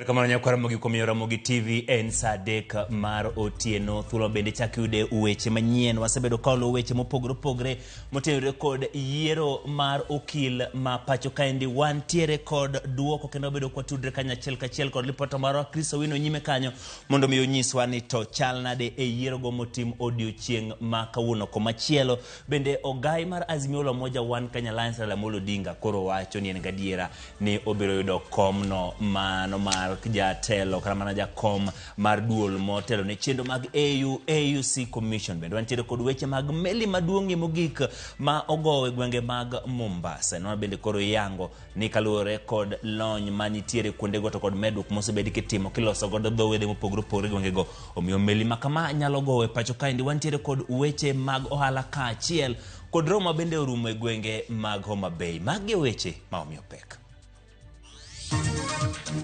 Kamano nyako Ramogi kuom Ramogi TV en sadek mar otieno thuolo bende chak yude weche manyien wasebedo kaolo weche mopogore motenore kod yiero mar okil ma pacho kaendi wantiere kod duoko kendo bedo kwa tudre kachiel kod lipota mar Kristo wino nyime kanyo mondo mi onyiswa ni to chal nade e yiero go motim odiochieng ma kawuono komachielo bende ogai mar Azimio la Umoja One Kenya Alliance Ramogi Odinga koro wacho ni en gadiera ni obiro yudo komno mano mar jatelo kata mana jakom mar duol motelo ne chendo mag AUC Commission bende wantiere kod weche mag meli maduong'ie mogik ma ogowe gwenge mag Mombasa no bende koro yango ni kaluore kod lony manitiere kuonde go to kod medruok mosebedi kitimo kiloso godo dhowede mopogore gwenge go omiyo meli makama nyalo gowe pacho kaendi wantiere kod weche mag ohala kaachiel kod Roma bende orumo e gwenge mag Homa Bay magi weche ma omiyo pek.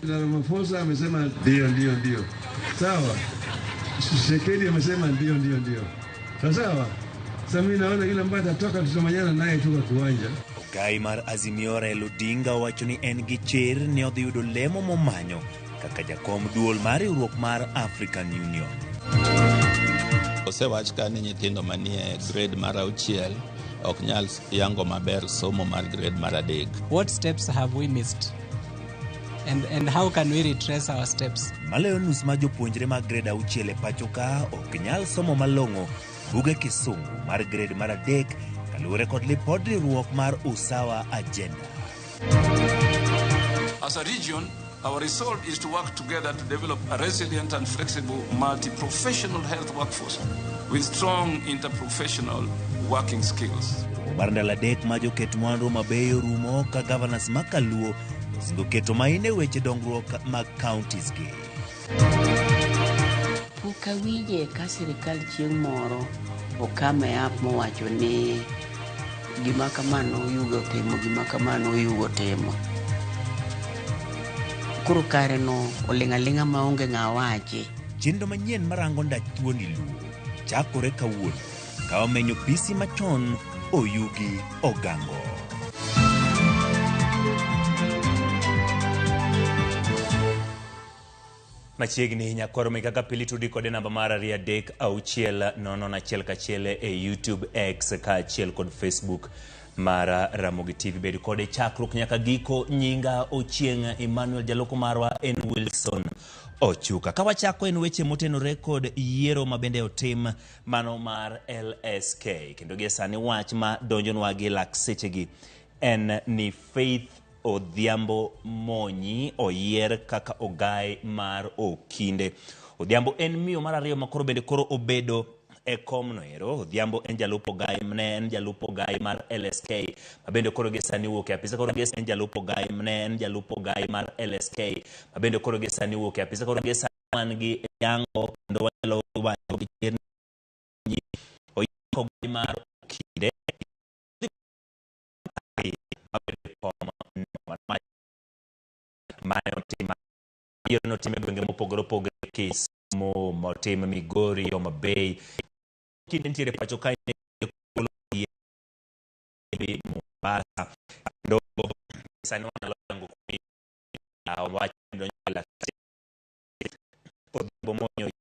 Ramaphosa amesema ndio. Sawa. Shekedi amesema ndio. Sawa. Sasa mimi naona yule ambaye atatoka tutamanyana naye tuka kiwanja. Ogai mar Azimio Raila Odinga wacho ni en gi chir ni odhi yudo lemo momanyo kaka jakom duol mar riwruok mar African Union. Osewach ka ni nyithindo manie grade mar 6 ok nyal yango maber somo mar grade mar 3. What steps have we missed? And how can we retrace our steps? Maleyo nus ma jopuonjre mag grade 6 e pacho ka ok nyal somo malong'o buge kisungu mar grade mar 3 kaluwore kod lipod riwruok mar Usawa Agenda. As a region, our resolve is to work together to develop a resilient and flexible multi-professional health workforce with strong interprofessional working skills. Mar ndalo 3 ma joket mwandu mabeyo rumo ka governors makaluo singo keto maine weche dongruok mag counties gi. Ukawije ka sirikal chieng' moro okame app mowacho ni gima kamano yugo timo. Koro kare no olingalinga maonge ng'awache. Chenro manyien marango ndach tuoni luo chakore kawuono ka omenyo pisi machon oyugi ogango. Machiegni nyakoro mikaka pili tudi kode namba mara ria dek auchiel nono na chiel kachiele e YouTube X kaachiel kod Facebook mara Ramogi TV bedi kode chakruk nyaka giko nyinga Ochieng Emmanuel jaloko marwa en Wilson Ochuka. Kawachako en weche motenore kod yiero mabende otim mano mar LSK kendo gi sani wach ma donjonwa gi laksechegi en ni Faith Odhiambo Monyi oyier kaka ogai mar Okinde. Odhiambo en miyo mar ariyo makoro bende koro obedo e komno ero. Odhiambo en jalupo gai mne en jalupo gai mar LSK mabende koro gesani wuok e apisa koro gesani en jalupo gai mne en jalupo gai mar LSK mabende koro gesani wuok e apisa koro gesani wan gi yango kendo wanyalo wacho gi chirni oyiko gai mar Okinde no time gwenge mopogore Kisumu motim Migori Homa Bay kinde ntiere pacho kae Mombasa ndo sani wanalo yango kumi wacho nyala Odhiambo Monyi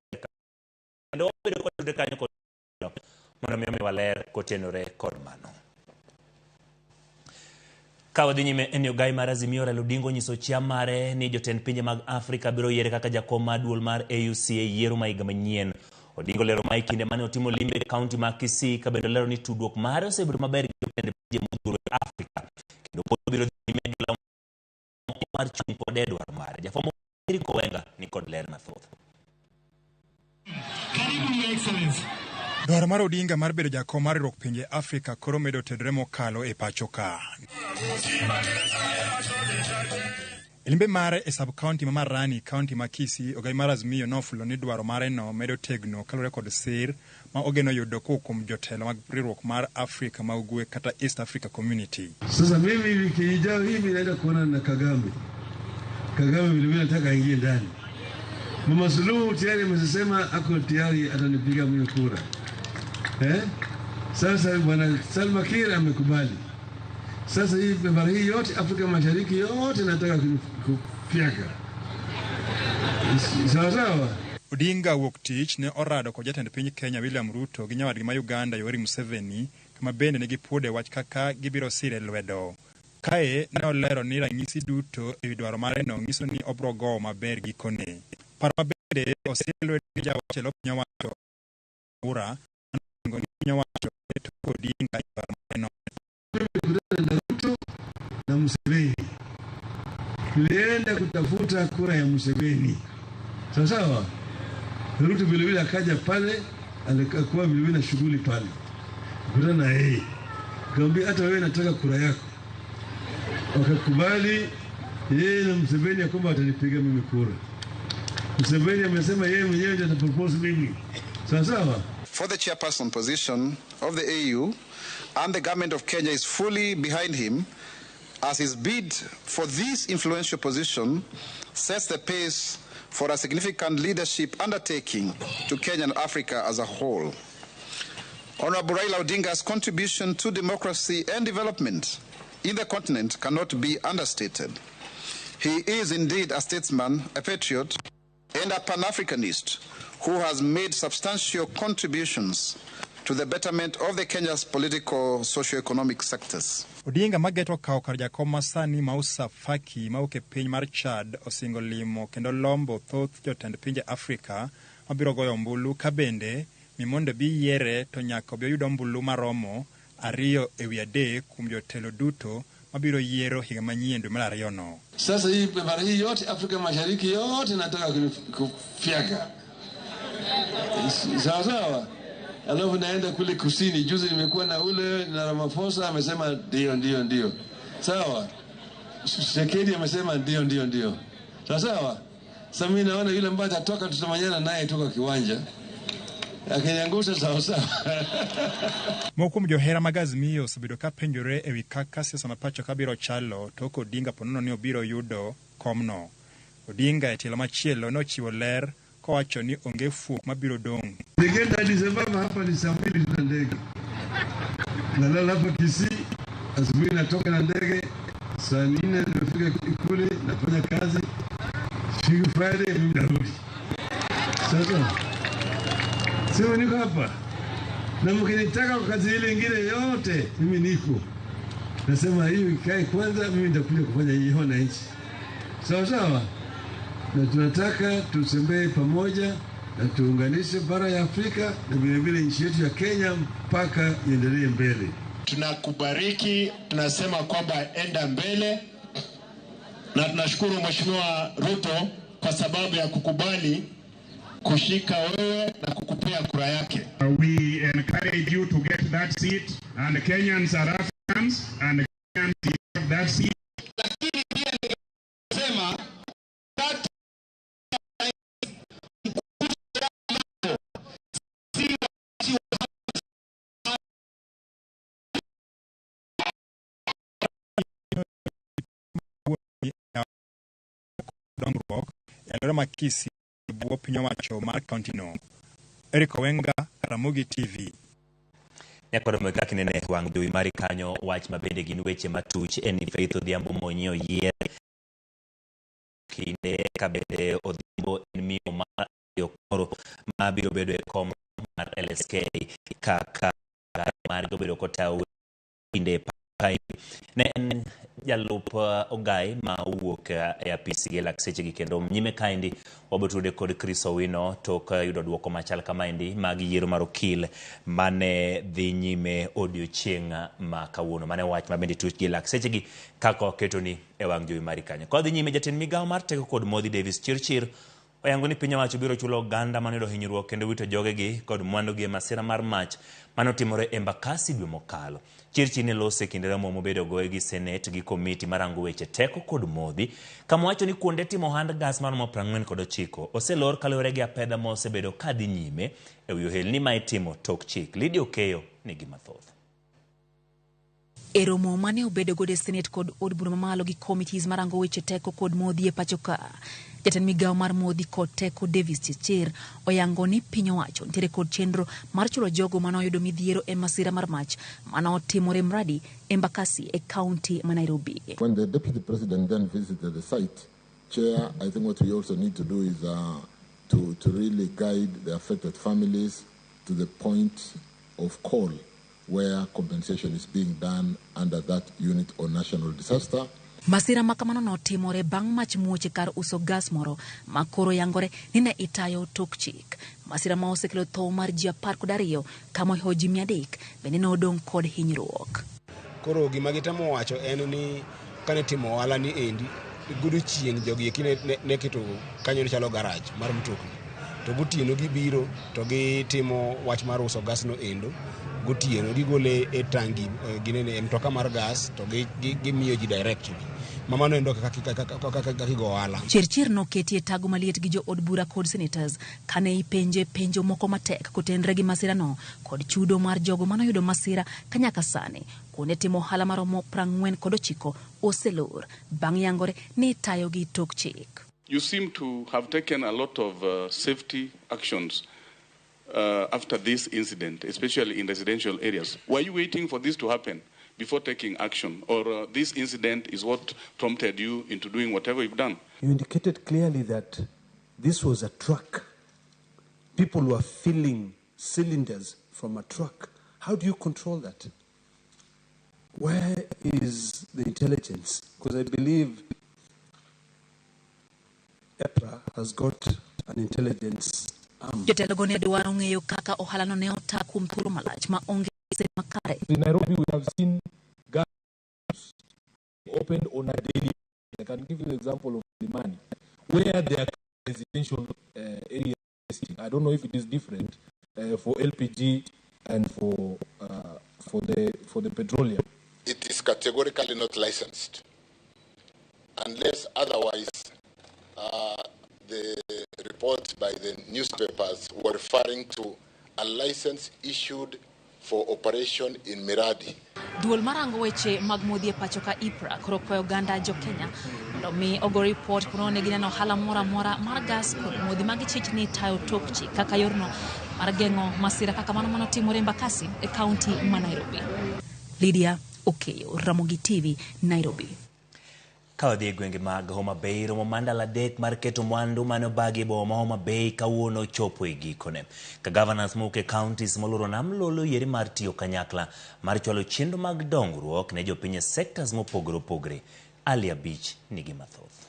ndo wabedo kod kanyo kod mondo mi waler kotenore kod mano. Kawadhi nyime en ogai mar Azimio Raila Odinga nyiso chia mare ni jotend pinje mag Afrika biro yiere kaka jakom mar duol mar AUC e yiero ma higa manyien. Odinga lero mai kinde mane otimo limbe e kaunti ma Kisii ka bende lero ni tudruok mare osebedo maber gi jotend pinje modhuro e Afrika. Kendo pod biro dhi nyime gi lamo mar chung' kod dwaro mare. Jafwambo Eriko Wenga ni kod ler mathoth. Dwaro mar Odinga mar bedo jakom mar riwruok pinje Afrika koro medo tedre mokalo e pacho ka. Limbe mare e sub-county ma Marani, county ma Kisii, ogai mar Azimio nofulo ni dwaro mare no medo tegno kalure kod sir ma ogeno yudo kuom jotelo mag riwruok mar Afrika ma ugwe kata East Africa Community. Sasa mimi wiki ijayo hivi naenda kuona na Kagame vile nataka aingie ndani. Mama Suluhu tayari amesema ako tayari atanipiga mimi kura. Sasa bwana Salva Kiir amekubali. Sasa hii bara hii yote Afrika Mashariki yote nataka kufyeka. Sawa. Odinga wuok tich ne orado kod jatend piny Kenya William Ruto gi nyawadgi ma Uganda Yoweri Museveni kama bende ne gipuode wach kaka gibiro sire lwedo. Kae ne olero ni ranyisi duto ewi dwaro mare no nyiso ni obro go maber gikone. Paro mabende oselwed gi jawache lop piny owacho ura ngoni piny owacho to Odinga dwaro mare no. Ruto na Museveni. Tulienda kutafuta kura ya Museveni. Sawa. Ruto vile akaja pale, alikuwa vile na shughuli pale. Kutana na yeye. Kaambia hata wewe nataka kura yako. Wakakubali yeye na Museveni kwamba watanipiga mimi kura. Museveni amesema yeye mwenyewe ndiye atapropose mimi. Sawa. For the chairperson position of the AU, and the government of Kenya is fully behind him, as his bid for this influential position sets the pace for a significant leadership undertaking to Kenya and Africa as a whole. Honorable Raila Odinga's contribution to democracy and development in the continent cannot be understated. He is indeed a statesman, a patriot, and a Pan-Africanist who has made substantial contributions to the betterment of the Kenya's political socio-economic sectors. Odinga mageto kao kar jakom masani Mausa Faki mauke piny mar Chad osingo limo kendo lombo thoth jotend pinje Afrika mabiro goyo ombulu ka bende mimonde bi yiere to nyaka obi oyud ombulu maromo 2 ewi 3 kuom jotelo duto mabiro yiero higa manyien dwe mar 2 no. Sasa hii bara hii yote Afrika Mashariki yote nataka kufyeka. Sawa. Alafu naenda kule kusini. Juzi nimekuwa na ule na Ramaphosa amesema ndio. Sawa. Sekedi amesema ndio. Sawa. Sasa mimi naona yule ambaye atatoka tutamanyana naye toka kiwanja. Akiniangusha sawa. Mokum johera magazmiyo sabido ka penjore ewi kaka siasa mapacho kabiro chalo toko Odinga ponono ni obiro yudo komno. Odinga etilo machielo no chiwo ler kowacho ni onge fuok mabiro dong. Nigenda Disemba hapa ni saa 2 tuna ndege. Nalala hapa Kisii, asubuhi natoka na ndege, saa 4 nimefika kule nafanya kazi. Friday narudi. Sasa sema niko hapa. Na mkinitaka kwa kazi ile nyingine yote mimi niko. Nasema hiyo ikae kwanza, mimi nitakuja kufanya hiyo na nchi. Sawa. Na tunataka tusembee pamoja na tuunganishe bara ya Afrika na vile nchi yetu ya Kenya mpaka iendelee mbele. Tunakubariki, tunasema kwamba enda mbele, na tunashukuru Mheshimiwa Ruto kwa sababu ya kukubali kushika wewe na kukupea kura yake. We encourage you to get that seat, and Kenyans are Africans and Kenyans deserve that seat. Lakini pia ningesema that Elora Makisi buo pinyo macho mar county no. Eric Wenga, Ramogi TV. Nyakoro mweka kinene wang dui mari kanyo wach mabende gin weche matuch eni Faith Odhiambo monyo yiere kinde kabende Odhiambo en miyo mar yokoro mabiro bedo e kom mar LSK kaka mar gobedo kotau kinde pai ne en jalup ogai ma uwuok e apisi gi lakseche gi kendo nyime kaindi wabotude kod Chris Owino tok yudo duoko machal kamaindi mag yiero mar okil mane dhi nyime odiochieng' ma kawuono mane wach mabende tuch gi lakseche gi kako ketoni e wang' jowi mari kanyo kodhi nyime jatend migawo mar teko kod modhi Davis Chirchir oyango ni piny owacho biro chulo oganda mane do hinyruok kendo wito jogegi kod mwandu gi masira mar mach manotimore e Embakasi dwe mokalo. Chirchir ne lose kinde ramo mobedo goe gi Senate gi komiti marango weche teko kod modhi kama wacho ni kuonde timo ohand gas maromo 49 oselor kaluwore gi apedha mosebedo kadhi nyime e wi ohelni ma itimo tok chik. Lydia Okeyo nigi mathoth. Eromo mane obedo gode Senate kod od bura mamalo gi committees marango weche teko kod modhi e pachoka. Jatend migawo mar modhi kod teko Davis Chirchir oyango ni piny owacho nitiere kod chenro mar chulo jogo manoyudo midhiero e masira mar mach manotimore mradi Embakasi e county ma Nairobi. When the deputy president then visited the site, Chair, I think what we also need to do is to really guide the affected families to the point of call where compensation is being done under that unit or national disaster. Masira makamano notimore bang' mach muoche kar uso gas moro makoro yangore ni ne itayo tok chik. Masira ma osekelo tho mar ji 12 kamo hoji 300 bende nodong' kod hinyruok. Koro gima gitemo wacho en ni kane timo ohala ni endi gudu chieng' jogi ne keto kanyo chalo garage mar mtokni. To gotieno gibiro to gitimo wach mar uso gas no endo. Gotieno gigole e tangi ginene mtoka mar gas to gimiyo ji direction. Mama no endo kaka go ohala. Chirchir no ketie tago maliet gi jo od bura kod senators kane penjo moko matek kotenre gi masira no kod chudo mar jogo manoyudo masira kanyaka sane kuonde timo ohala maromo 49 oselor bang' yangore ni tayo gi tok chik. You seem to have taken a lot of safety actions after this incident, especially in residential areas. Were you waiting for this to happen before taking action, or this incident is what prompted you into doing whatever you've done? You indicated clearly that this was a truck. People were filling cylinders from a truck. How do you control that? Where is the intelligence? Because I believe EPRA has got an intelligence arm. Jotelogone dwaro ng'eyo kaka ohala no ne otakum thuolo malach ma onge se makare. In Nairobi, we have seen gas opened on a daily. I can give you an example of Limani, where there are residential areas. I don't know if it is different for LPG and for the petroleum. It is categorically not licensed, unless otherwise the reports by the newspapers were referring to a license issued for operation in Miradi. Duol marango weche mag modhi pacho ka IPRA koro kwayo Uganda jo Kenya mondo mi ogo report kuno ne gineno ohala mora mar gas kod modhi mag chich ni tayo tok chik kaka yorno mar geng'o masira kaka mano timore Embakasi e county ma Nairobi. Lydia Okeyo, Ramogi TV, Nairobi. Kawadhi gwenge mag Homa Bay romo mandala dek mar keto mwandu mano bagi boma Homa Bay kawuono chopo e gikone. Ka governors moke counties moluro nam lolo yeri mar tiyo kanyakla mar chwalo chenro mag dongruok ne jopinye sectors mopogore. Alia Beach nigi mathoth.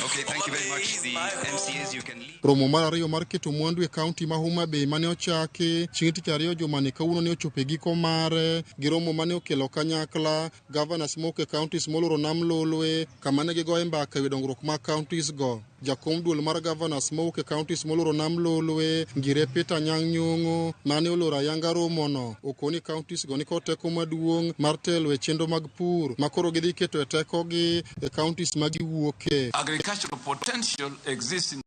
Okay, thank you very much. The MCAs you can leave. Romo mar ariyo mar keto mwandu e county ma Homa Bay mane ochaki chieng' tich ariyo juma ne kawuono ne ochopo e giko mare gi romo mane okelo kanyakla governors moke counties moluro nam lolwe kama ne gigoye mbaka e dongruok mag counties go. Jakom duol mar governors moke counties moluro nam lolwe Ngire Peter Nyang' Nyong'o mane oloro ayanga romo no okoni counties go ni kod teko maduong' mar telo e chenro mag pur makoro gidhi keto e teko gi e counties ma giwuoke. Agricultural potential exists in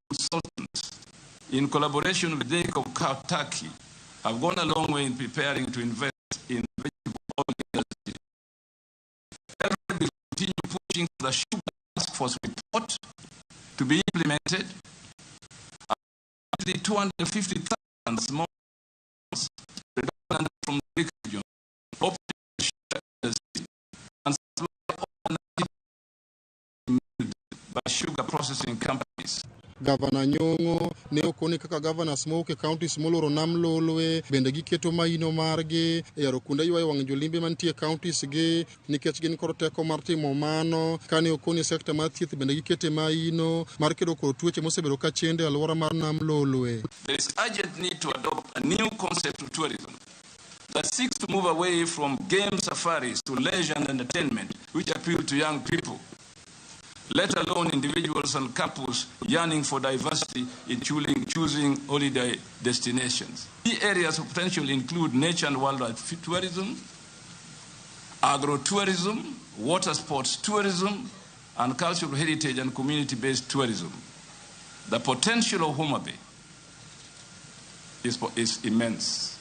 consultants in collaboration with DEC of Turkey have gone a long way in preparing to invest in vegetable oil industry. We will continue pushing for the sugar task force report to be implemented. 250,000 small from the region and by sugar processing companies. Governor Nyong'o ne okoni kaka governors moke counties moloro nam lolwe bende giketo maino margi e yaro kunde ywayo wang' jolimbe mantie counties gi nikech gin kod teko mar timo mano kane okoni sekta mar thieth bende gikete maino mar kedo kod tuoche mosebedo ka chende e alwora mar nam lolwe. There is urgent need to adopt a new concept of tourism that seeks to move away from game safaris to leisure and entertainment which appeal to young people, let alone individuals and couples yearning for diversity in choosing holiday destinations. Key areas of potential include nature and wildlife tourism, agro-tourism, water sports tourism, and cultural heritage and community-based tourism. The potential of Homa Bay is immense.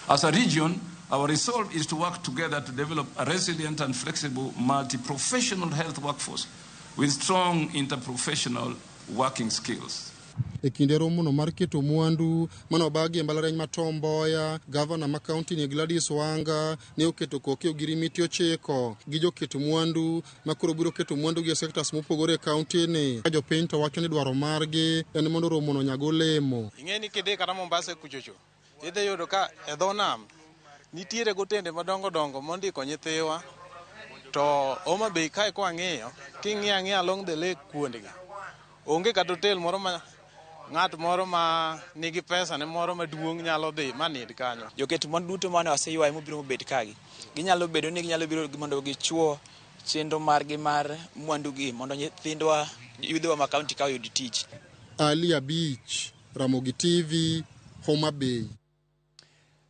As a region, Our resolve is to work together to develop a resilient and flexible multi-professional health workforce with strong interprofessional working skills. E kinde romono mar keto mwandu mano bagi e mbalariany ma Tom Mboya, gavana ma kaunti ni Gladys Wanga ne oketo koke ogirimiti ochiko gi joketo mwandu ma koro biro keto mwandu gi sectors mopogore e kaunti ni. Jopiny to wacho ni dwaro margi en mondo romono nyago olemo. Ing'eni kidhi kata Mombasa kuchocho idhi yudo ka e dho nam nitiere gotende madongo dongo mondiko nyithiwa, to Homa Bay kae kwa ng'iyo king'iyo ang'iya along the lake kuondgi onge kata hotel moro ma ng'at moro ma nigi pesa ne moro maduong' nyalo dhi manid kanyo. Joket mwandu duto mane waseywayo mobiro bet kagi ginyalo bedo ni ginyalo biro mondo gichuo chenro margi mar mwandugi mondo nyithindwa yudhwa ma kaunti ka oyud tich. Ali Beach, Ramogi TV, Homa Bay.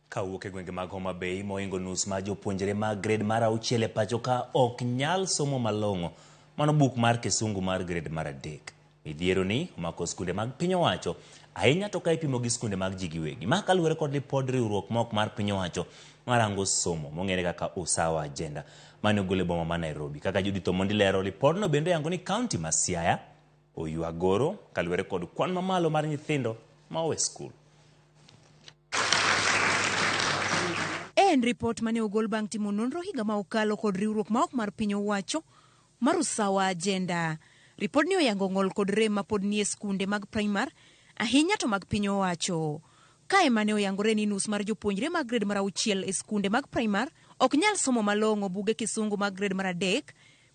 Kawuok e gwenge mag Homa Bay, moingo nus ma jopuonjre mag grade mar 6 e pacho ka ok nyal somo malong'o mano buk mar kisungu mar grade mar 3. Midhiero ni omako skunde mag piny owacho ahinya to ka ipimo gi skunde mag ji giwegi. Ma kaluwore kod lipod riwruok mok mar piny owacho marango somo mong'ere kaka Usawa Agenda mane ogole boma ma Nairobi. Kaka Judith Omondi lero, lipodno bende yango ni kaunti ma Siaya oywagoro kaluwore kod kwan mamalo mar nyithindo ma owe skul. En report mane ogol bang' timo nonro higa ma okalo kod riwruok ma ok mar piny owacho mar Usawa Agenda. Ripod ni oyango ng'ol kod rem ma pod nie skunde mag primar ahinya to mag piny owacho. Kae mane oyangore ni nus mar jopuonjre mag grade mar 6 e skunde mag primar ok nyal somo malong'o buge kisungu mag grade mar 3,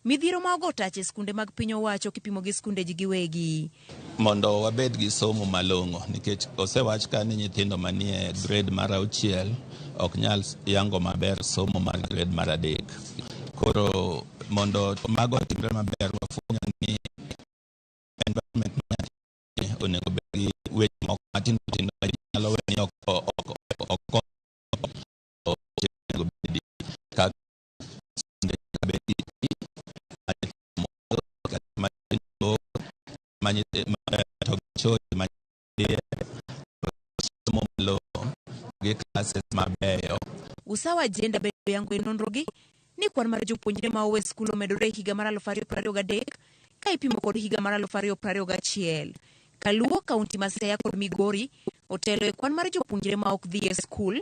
midhiero ma ogo tach e skunde mag piny owacho kipimo gi skunde ji giwegi. Mondo wabed gi somo malong'o nikech osewach ka ni nyithindo manie grade mar 6 ok nyal yango maber somo mar grade mar 3. Koro mondo mago timre maber wafunya ni environment onego bed gi weche moko matindo tindo nyalo weyo oko Usawa Agenda bedo yango e nonrogi ni kwan mar jopuonjre ma owe skul omedore higa mar 2023 ka ipimo kod higa mar 2021. Kaluwo kaunti ma Siaya kod Migori otelo e kwan mar jopuonjre ma ok dhi e skul.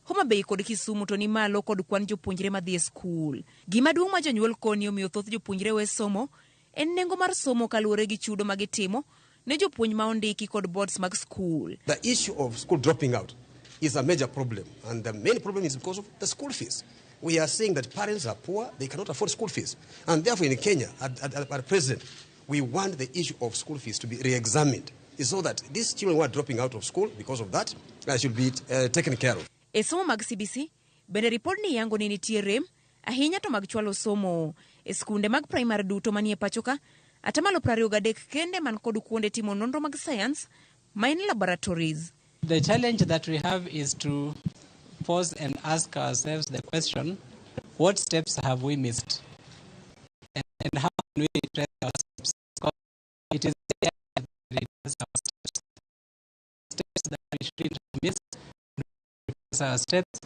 Homa Bay kod Kisumu to ni malo kod kwan jopuonjre ma dhi e skul. Gima duong' ma jonyuol koni omiyo thoth jopuonjre we somo en nengo mar somo kaluwore gi chudo ma gitimo ne jopuonj ma ondiki kod boards mag skul. The issue of school dropping out is a major problem, and the main problem is because of the school fees. We are saying that parents are poor, they cannot afford school fees. And therefore in Kenya, at present, we want the issue of school fees to be re-examined. It's so that these children who are dropping out of school because of that should be taken care of. E somo mag CBC, bende ripod ni yango ni nitie rem, ahinya to mag chwalo somo. E skunde mag primary duto manie pachoka, atamalo 23 kende man kod kuonde timo nonro mag science, mine laboratories. The challenge that we have is to pause and ask ourselves the question, what steps have we missed? And how can we retrace our steps? Because it is there that we retrace our steps. Steps that we shouldn't have missed, retrace our steps.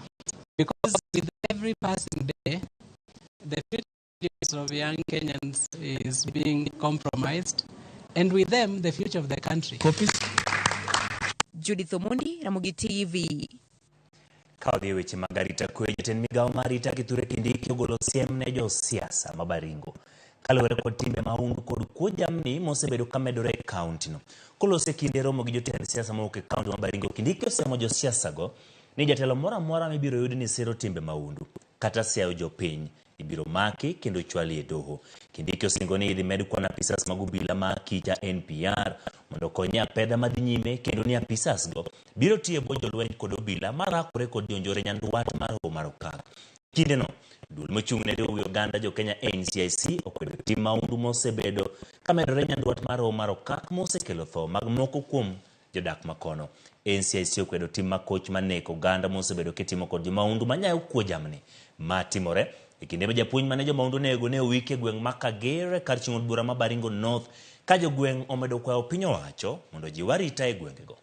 Because with every passing day, the future of young Kenyans is being compromised. And with them, the future of the country. Judith Omondi, Ramogi TV. Kaudhi weche magarita kwe jatend migao marita Kithure Kindiki ogolo siem ne jo siasa mabaringo kaluwore kod timbe maundu kod kuo jamni mosebedo kamedore e kaunti no. Kolose kinde romo gi jotend siasa mawuok e kaunti mabaringo, Kindiki osiemo jo siasa go ni jatelo moro amora mibiro yudi ni siro timbe maundu kata siayo jopiny ibiro maki kendo chwali e doho. Kindiki osingo ni idhi med kwan apisas mag obila ma kicha NPR mondo konye apedha madhi nyime kendo ni apisas go biro tiyo bwo jolweny kod obila marakore kod jonjore nyanduat mar Omar Okak. Kinde no, duol mochung' ne riwruok Uganda jo Kenya NCIC okwedo tim maundu mosebedo kamedore nyanduat mar Omar Okak mosekelo tho mag moko kuom jodak makono. NCIC okwedo tim makoch maneko Uganda mosebedo kitimo kod jomaundu manyayo kuo jamni matimore e kinde ma japuonj mane jomaundu nego ne owike gweng' ma Kagere kar chieng' od bura ma Baringo North ka jogweng' omedo kwayo piny owacho mondo ji warita e gwengego.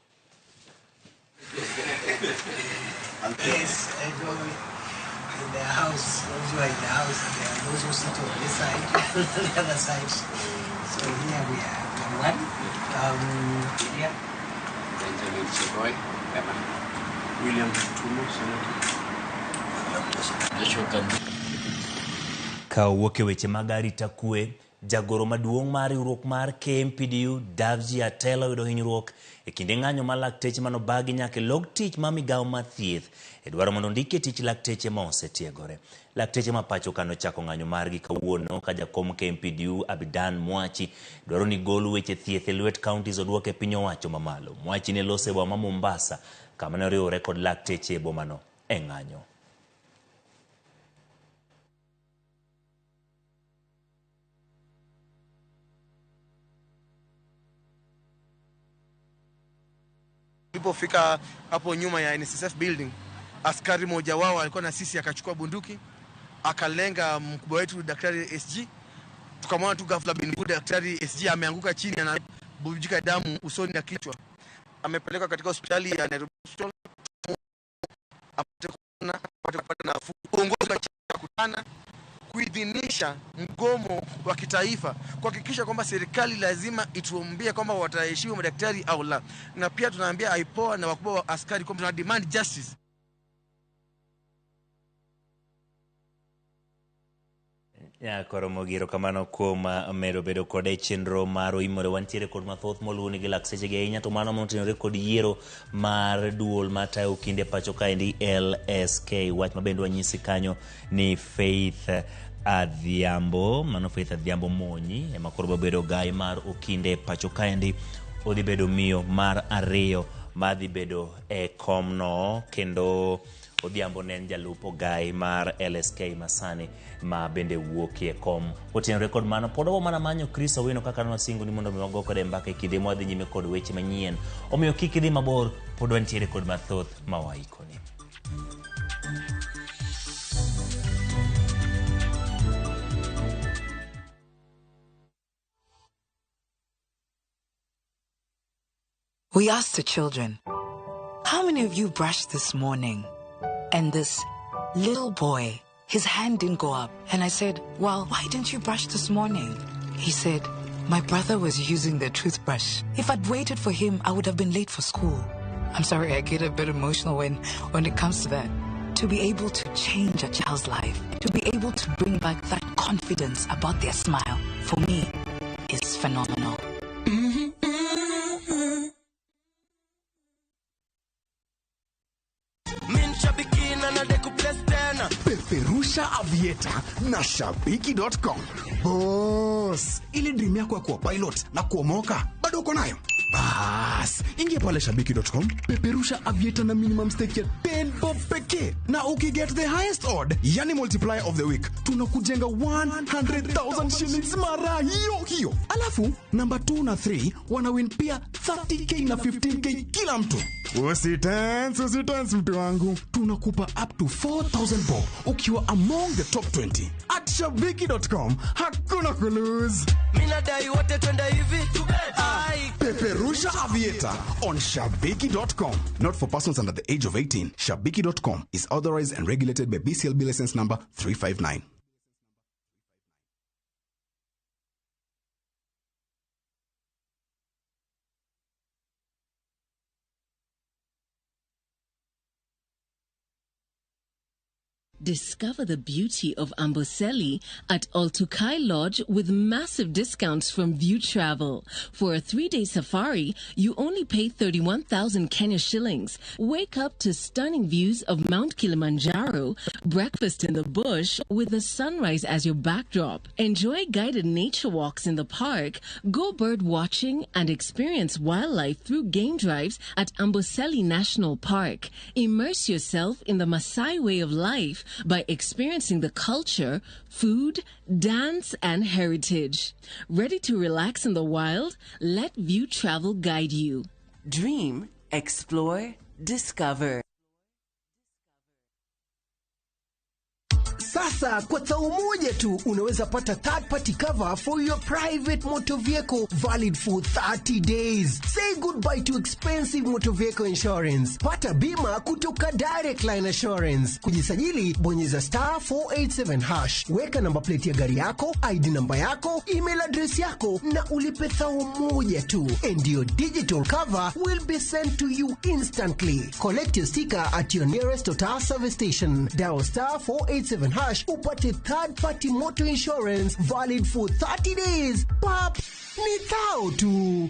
in their house, those who are in the house, and there are those who sit on this side and on the other side. So here we are one. William. Benjamin Chiboy. William Tumo, Ka wuok e weche mag arita kwe, jagoro maduong' mar riwruok mar KMPDU Davji Atela oyudo hinyruok e kinde ng'anyo mar lakteche manobagi nyaka log tich ma migawo mar thieth e dwaro mondo ondike tich lakteche ma osetiegore. Lakteche ma pacho kano chako ng'anyo margi kawuono ka jakom KMPDU Abidan Mwachi dwaro ni gol weche thieth e lwet counties oduok e piny owacho mamalo. Mwachi ne lose boma Mombasa kama ne oriwore kod lakteche e bomano e ng'anyo. Tulipofika hapo nyuma ya NSSF building, askari mmoja wao alikuwa na sisi, akachukua bunduki akalenga mkubwa wetu daktari SG. Tukamwona tu ghafla bin daktari SG ameanguka chini, anabubujika damu usoni na kichwa. Amepelekwa katika hospitali ya Nairobi Hospital apate kupata nafuu. Uongozi wa kutana kuidhinisha mgomo wa kitaifa, kuhakikisha kwamba serikali lazima ituambie kwamba wataheshimu madaktari au la, na pia tunaambia IPOA na wakubwa wa askari kwamba tuna demand justice. Ya koromogiro kamano kuom medo bedo kod e chenro mar OIMORE. Wantiere kod mathoth moluwni gi lakseche gi ahinya, to mano motenore kod yiero mar duol matayo kinde pacho kaendi LSK. Wach mabende wanyisi kanyo ni Faith Adhiambo, mano Faith Adhiambo Monyi ema koro bedo gai mar okinde pacho kaendi. Odhi bedo miyo mar ariyo madhi bedo e komno, kendo Odhiambo ne en jalup ogai mar LSK masani ma bende wuokie kom. Otenore kod mano, pod obo mana manyo Chris Owino kaka nwasingo ni mondo miwago kode mbaka e kinde mwadhi nyime kod weche manyien. Omiyo kik idhi mabor, pod wantiere kod mathoth mawaikoni. We asked the children, how many of you brushed this morning? And this little boy, his hand didn't go up. And I said, well, why didn't you brush this morning? He said, my brother was using the toothbrush. If I'd waited for him, I would have been late for school. I'm sorry, I get a bit emotional when it comes to that. To be able to change a child's life, to be able to bring back that confidence about their smile, for me, is phenomenal. Peperusha Avieta na Shabiki.com. Boss, ile dream yako ya kuwa pilot na kuomoka bado uko nayo? Bas, ingia pale Shabiki.com, peperusha Avieta na minimum stake ya 10 bob pekee, na ukiget the highest odd, yani multiplier of the week, tunakujenga 100,000 shillings mara hiyo. Alafu number 2 na 3 wanawin pia 30k na 15k kila mtu. Usitense mtu wangu. Tunakupa up to 4,000 bob ukiwa among the top 20. At Shabiki.com, hakuna kulose. Mina dai wote twenda hivi. Peperusha Avieta on Shabiki.com. Not for persons under the age of 18. Shabiki.com is authorized and regulated by BCLB license number 359. Discover the beauty of Amboseli at Oltukai Lodge with massive discounts from View Travel. For a 3-day safari, you only pay 31,000 Kenya shillings. Wake up to stunning views of Mount Kilimanjaro, breakfast in the bush with the sunrise as your backdrop. Enjoy guided nature walks in the park, go bird watching, and experience wildlife through game drives at Amboseli National Park. Immerse yourself in the Maasai way of life by experiencing the culture, food, dance, and heritage. Ready to relax in the wild? Let View Travel guide you. Dream, explore, discover. Sasa kwa tao moja tu unaweza pata third party cover for your private motor vehicle valid for 30 days. Say goodbye to expensive motor vehicle insurance. Pata bima kutoka Direct Line Assurance. Kujisajili bonyeza *487#. Weka namba plate ya gari yako, ID namba yako, email address yako na ulipe thao moja tu. And your digital cover will be sent to you instantly. Collect your sticker at your nearest Total service station. Dial *487# upate third party motor insurance valid for 30 days. Pap, ni thao tu.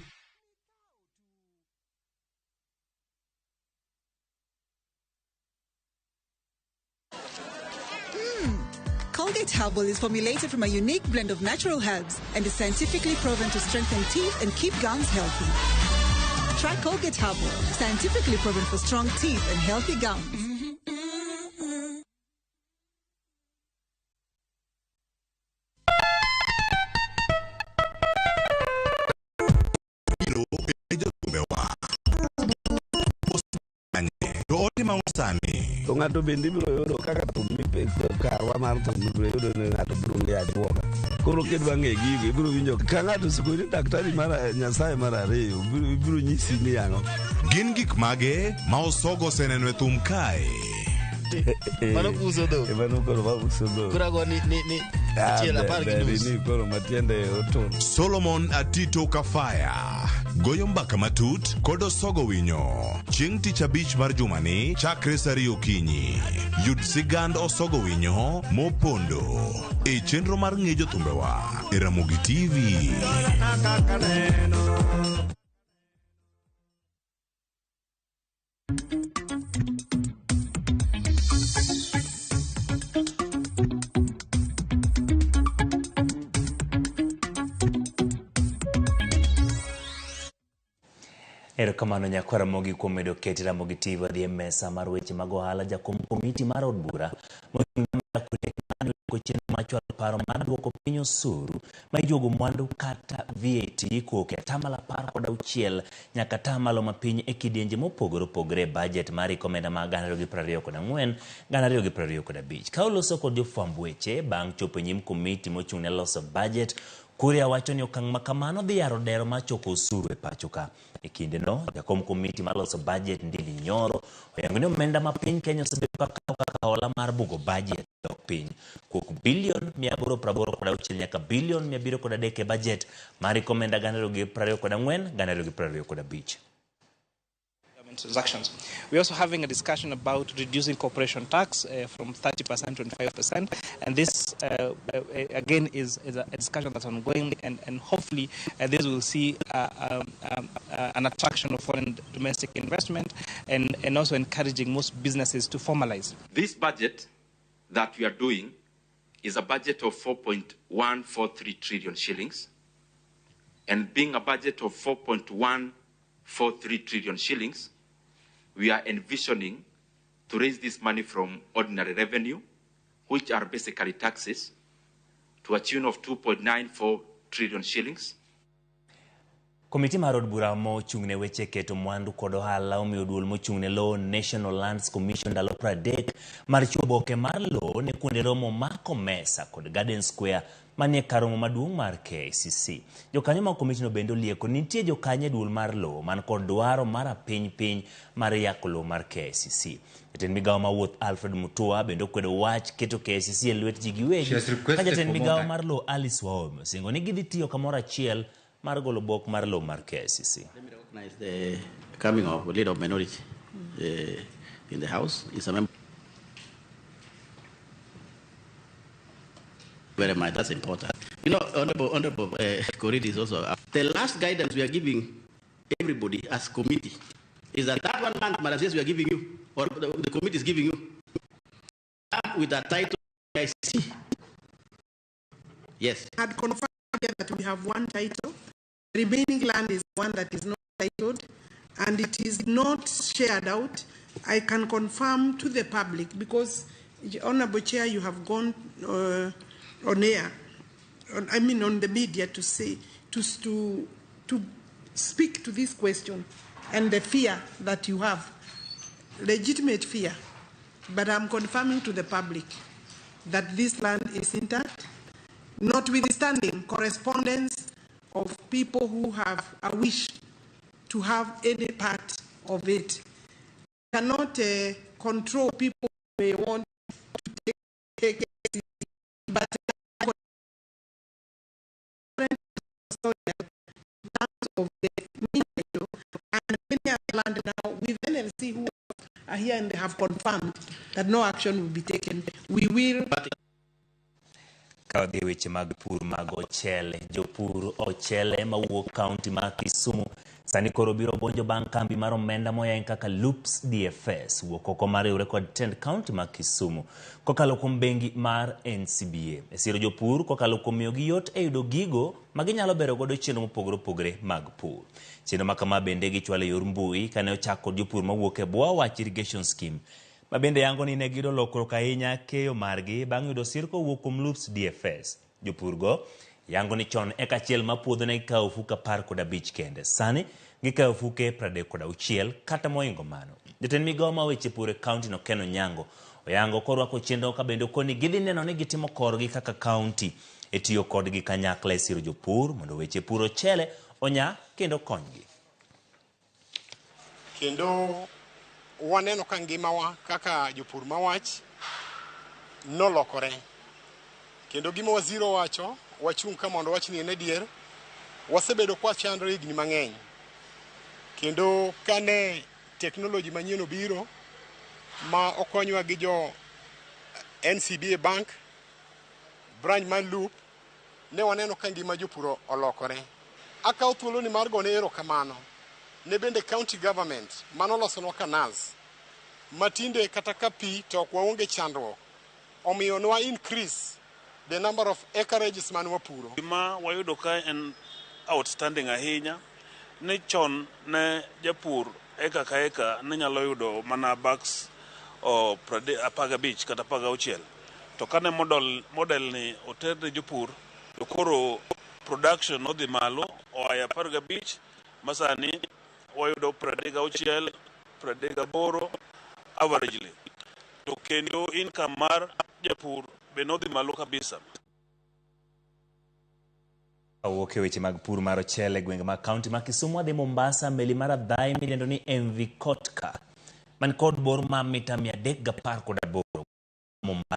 Colgate Herbal is formulated from a unique blend of natural herbs and is scientifically proven to strengthen teeth and keep gums healthy. Try Colgate Herbal, scientifically proven for strong teeth and healthy gums. Ngato bendi biro yudo kaka tumipe karwa mar biro yudo ne ngato biro ngia duoga. Koro kedwa nge gigi biro winjo ka ngato sikuri daktari mara Nyasaye mara ariyo biro nyisi ni yango. Gin gik mage ma osogo senenwe thum kae. Mano uso do. Mano koro ba uso do. Kurago ni achiel apar gi nus. Ni koro matiende oto. Solomon Atito Kafaya. Goyo mbaka matut kod osogo winyo. Chieng' tich abich mar jumani chakre saa 2 okinyi. Yud sigand osogo winyo mopondo e chenro mar ng'ejo thumbewa e Ramogi TV. Erokamano nyakwa Ramogi kuom medo keti Ramogi TV dhi mesa mar weche mag ohala. Jakom komiti mar od bura machwalo paro mar duoko piny osuru ma ijogo mwandu kata VAT kuok atamalo 16 nyaka atamalo mapiny e kidienje mopogore opogore budget mar ikomenda mag 2024 2025. Ka oloso kod jofwamb weche bang' chopo nyim komiti mochung' ne loso budget, Kuria wacho ni okang' makamano dhi yaro dero mar choko osuru e pacho ka. E kinde no, jakom komiti mar loso budget Ndili Nyoro oyango ni omenda ma piny Kenya osebedo kaka hola mar bugo budget dok piny kuok bilion 886 nyaka bilion 703 e budget mar ikomenda 2024 2025. Transactions. We're also having a discussion about reducing corporation tax from 30% to 25%, and this again is a discussion that's ongoing, and hopefully this will see an attraction of foreign domestic investment and also encouraging most businesses to formalize. This budget that we are doing is a budget of 4.143 trillion shillings, and being a budget of 4.143 trillion shillings, we are envisioning to raise this money from ordinary revenue, which are basically taxes, to a tune of 2.94 trillion shillings. Komiti mar od bura mochung'ne weche keto mwandu kod ohala omiyo duol mochung'ne Law National Lands Commission ndalo 30 mar chiwo oboke mar law ne kuonde romo Mako Mesa kod Garden Square manie karomo maduong' mar KCC. Jokanyo mag komitino bende olieko nitie jokanye duol mar law man kod dwaro mar piny mar yako law mar KCC. Jatend migawo mawuoth Alfred Mutua bende okwedo wach keto KCC e lwet ji giwegi. Ka jatend migawo mar law Alice Waome osingo ni gidhi tiyo kamoro achiel mar golo bok mar law mar KCC. Let me recognize the coming of a leader of minority in the House. It's a member. Very much, that's important. You know, Honorable Corrid is also the last guidance we are giving everybody as committee is that 1 month, Madam says we are giving you, or the committee is giving you, with that title IC. Yes. I had confirmed that we have one title. The remaining land is one that is not titled, and it is not shared out. I can confirm to the public because, Honorable Chair, you have gone on air, on the media to say, to speak to this question and the fear that you have, legitimate fear, but I'm confirming to the public that this land is intact, notwithstanding correspondence of people who have a wish to have any part of it. Cannot control people who may want to take it, but of the Minnesota and many other land now with NLC who are here and they have confirmed that no action will be taken. We will. Kawadhi weche mag pur mag ochele, jopur ochele mawuok kaunti ma Kisumu sani koro biro bonjo bang' kambi mar omenda moyain kaka Loops DFS wuok oko mar riwre kod tend kaunti ma Kisumu kokalo kuom bengi mar NCBA. Esiro jopur kokalo kuom miyogi yot e yudo gigo ma ginyalo bero godo chenro mopogore opogore mag pur. Chenro ma kama bende gichwalo yor mbui kane ochak kod jopur mawuok e bwo wach irrigation scheme. Mabende yango ni ne gido lokruok ahinya keyo margi bang' yudo sir kowuok kuom Loops DFS. Jopurgo yango ni chon eka achiel ma puodho ne gikawo ofuke 15 kende. Sani gikawo ofuke 36 kata moingo mano. Jatend migawo ma weche pur e kaunti no Ken Onyango oyango korwako chenro ka bende koni gidhi neno ni gitimo korgi kaka kaunti e tiyo kodgi kanyakla e siro jopur mondo weche pur ochele onya kendo konygi. Kendo waneno ka ngimawa kaka jopur mawach nolokore. Kendo gima waziro wacho wachung' ka mondo wach ni en adier, wasebedo kwa chandre higni mang'eny. Kendo kane teknoloji manyien obiro ma okonywa gi jo NCBA Bank branch mar Loop, ne waneno ka ngima jopur olokore. Akawo thuolo ni mar gone erokamano ne bende county government manolosonwa canals matinde kata ka pi to ok waonge chandruok, omiyo nwa increase the number of acreages man wapuro. Gima wayudo ka en outstanding ahinya ni chon ne japur eka ka eka ne nyalo yudo mana bucks o 15 kata 16. To kane model ni oter ne jopur to koro production odhi malo oaya 15 masani wayudo 36 38 averagely. To kendo income mar japur benodhi malo kabisa. Awuoke weche mag pur mar ochele gwenge mag kaunti ma Kisumu wadhi Mombasa. Meli mar adhai midendo ni MV Kotka man kod bor ma mita 318 Mombasa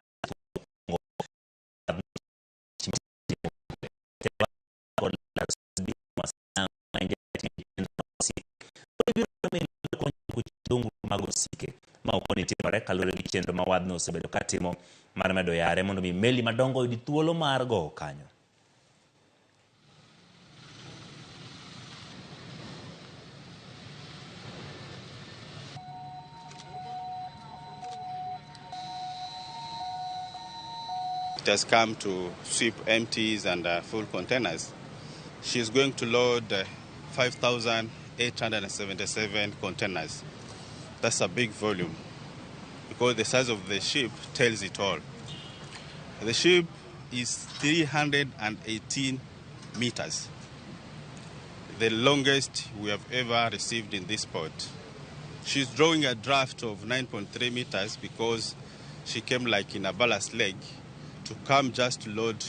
ma okoni timore kalure gi chenro ma wadno osebedo katimo mar medo yare mondo mi meli madongo oyudi thuolo mar go kanyo. It has come to sweep empties and full containers. She's going to load 5,877 containers. That's a big volume because the size of the ship tells it all. The ship is 318 meters, the longest we have ever received in this port. She's drawing a draft of 9.3 meters because she came like in a ballast leg to come just to load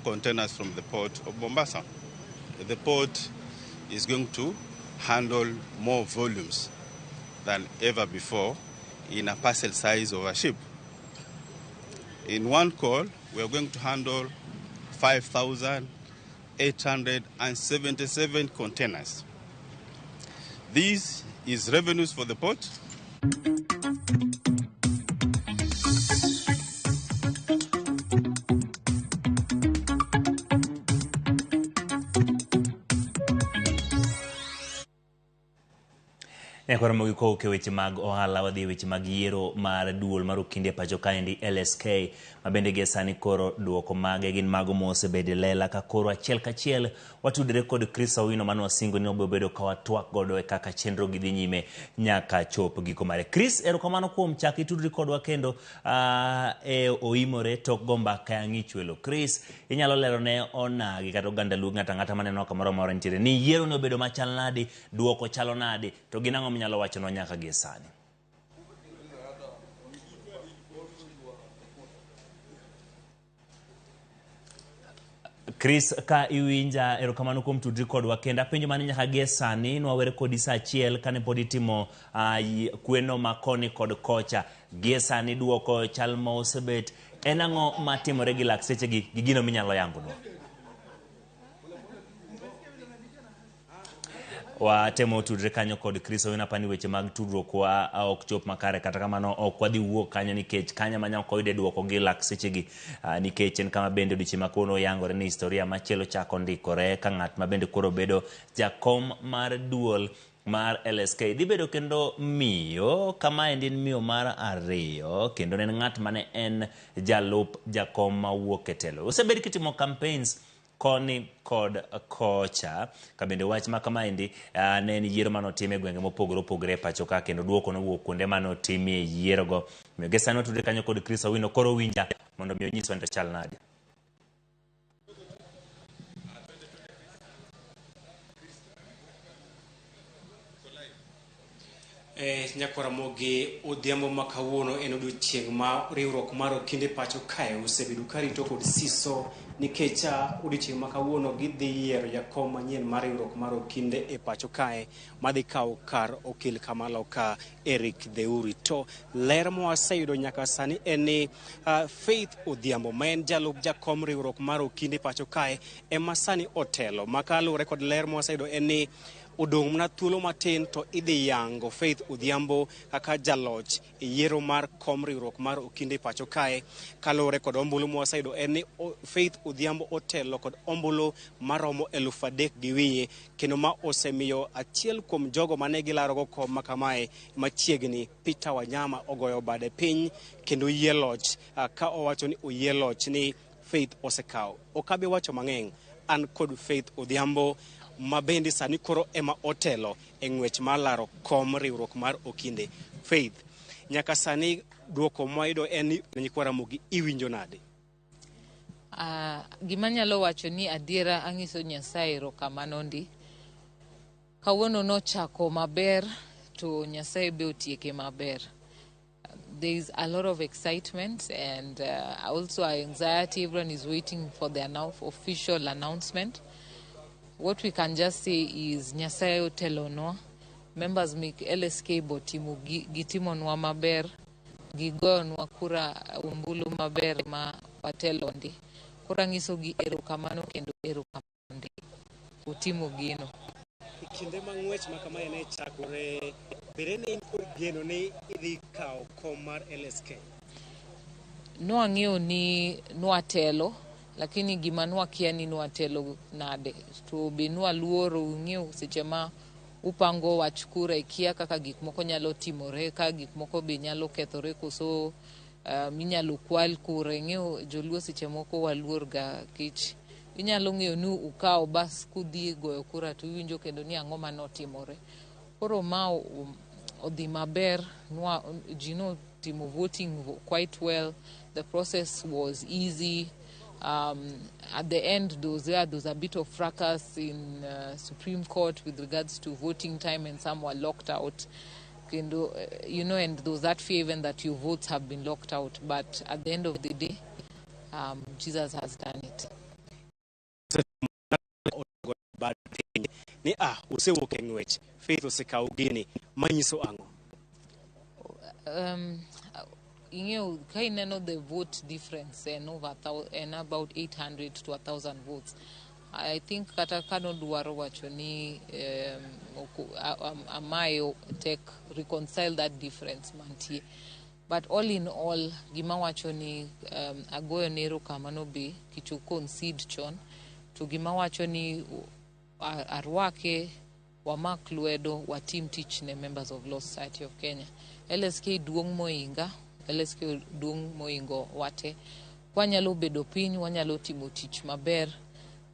containers from the port of Mombasa. The port is going to handle more volumes than ever before in a parcel size of a ship. In one call, we are going to handle 5,877 containers. This is revenues for the port. Nekora mogiko ke weche mag ohala wadhi weche mag yiero mar duol mar okinde pacho kaendi LSK mabende ge sani koro duoko mage gin mago mosebede lela ka koro achiel kachiel watudre kod Chris Owino mano wasingo ni obedo ka watwak godo e kaka chenro gidhi nyime nyaka chop giko mare. Chris, erokamano kuom chaki tudri kodwa kendo e OIMORE tok gomba ka ang'ichwelo. Chris, inyalo lero ne onagi kata oganda luo ng'ata maneno kamoro moro nitiere ni yiero no bedo machal nadi, duoko chalo nadi, to ginang'o nyalo wacho no nyaka gi sani? Chris, ka iwinja erokamano kuom tudri kodwa kenda penjo mane nyaka gie sani nwawere kodi saa achiel kane pod itimo kweno makoni kod kocha. Gie sani duoko chal ma osebet en ang'o matimore gi lak sechegi gi gino minyalo yangonwa? Watemo tudre kanyo kod Chris Owino apani weche mag tudruok wa ok chop makare, kata kamano ok wadhi wuok kanyo nikech kanya manya ok oyude duoko gi lak sechegi nikech en kama bende odiochieng' ma kono yangore ni historia machielo chako ndikore ka ng'at ma bende koro bedo jakom mar duol mar LSK dhi bedo kendo miyo kama en miyo mar ariyo kendo en ng'at mane en jalup jakom mawuok e telo. Osebed kitimo campaigns koni kod kocha ka bende wach ma kama endi ne en yiero manotim e gwenge mopogore opogore pacho ka kendo duoko nowuok kuonde manotimie yiero go. Miyo ge sano tudre kanyo kod Chris Owino koro winja mondo mi onyiswa ni to chal nade. Nyakora Ramogi odhiambo ma kawuono en odiochieng' ma riwruok mar okinde pacho kae osebedo ka rito kod siso nikech odiochieng' ma kawuono gidhi yiero jakom manyien mar riwruok mar okinde e pacho kae madhi kawo kar okil Kamalo ka Eric Dheuri. To ler mwaseyudo nyaka sani en ni Faith Odhiambo ma en jalup jakom riwruok mar okinde pacho kae ema sani otelo. Makalure kod ler mwaseyudo en ni odong' mana thuolo matin to idhi yango Faith Odhiambo kaka jaloch e yiero mar kom riwruok mar okinde pacho kae. Kalure kod ombulu mwaseyudo en ni Faith Odhiambo otelo kod ombulu maromo 3,000 gi wiye, kendo ma osemiyo achiel kuom jogo mane gilarogo kom makamae machiegni Peter Wanyama ogoyo bade piny kendo yie loch ka owacho ni oyie loch ni Faith osekawo. Okabe wacho mang'eny an kod Faith Odhiambo ma bende sani koro ema otelo e ng'wech mar laro kom riwruok mar okinde. Faith, nyaka sani duoko mwayudo en ni Nyakwa Ramogi iwinjo nade? Gima nyalo wacho ni adiera ang'iso Nyasaye erokamano ndi. Kawuono nochako maber to Nyasaye be otieke maber. There is a lot of excitement and also anxiety. Everyone is waiting for the official announcement. What we can just say is Nyasaye otelonwa. Members make LSK botimo gitimonwa maber, gigonwa kura umbulu maber ma watelo ndi. Kura ngiso gi erokamano kendo erokamano ndi. Utimo gino. Kinde ma ng'wech ma kamae ne chakore, bere ne in kod geno ni idhi kawo kom mar LSK? Nwang'eyo ni nwatelo, lakini gima nwakia ni nwatelo nade. To be nwaluoro ung'eyo seche ma upango wach kura ikia kaka gik moko nyalo timore, ka gik moko be nyalo kethore koso minyalo kwal kura. Ng'eyo joluo seche moko waluor ga kich. Inyalo ng'eyo ni ukawo bas kudhi goyo kura to iwinjo kendo ni ang'o manotimore. Koro ma odhi maber, ji notimo voting quite well. The process was easy. At the end, there was a bit of fracas in Supreme Court with regards to voting time, and some were locked out. And there was that fear even that your votes have been locked out. But at the end of the day, Jesus has done it. Faith osekawo gini manyiso ang'o? Ka ineno the vote difference and about 800 to 1,000 votes. I think kata kano duaro wacho ni amayo reconcile that difference mantie. But all in all, gima wacho ni agoyo nero kamano be kichu concede chon. To gima wacho ni arwake wamak lwedo watim tich ne members of Law Society of Kenya. LSK duong' moinga, LSK duong' moingo wate. Wanyalo bedo piny, wanyalo timo tich maber.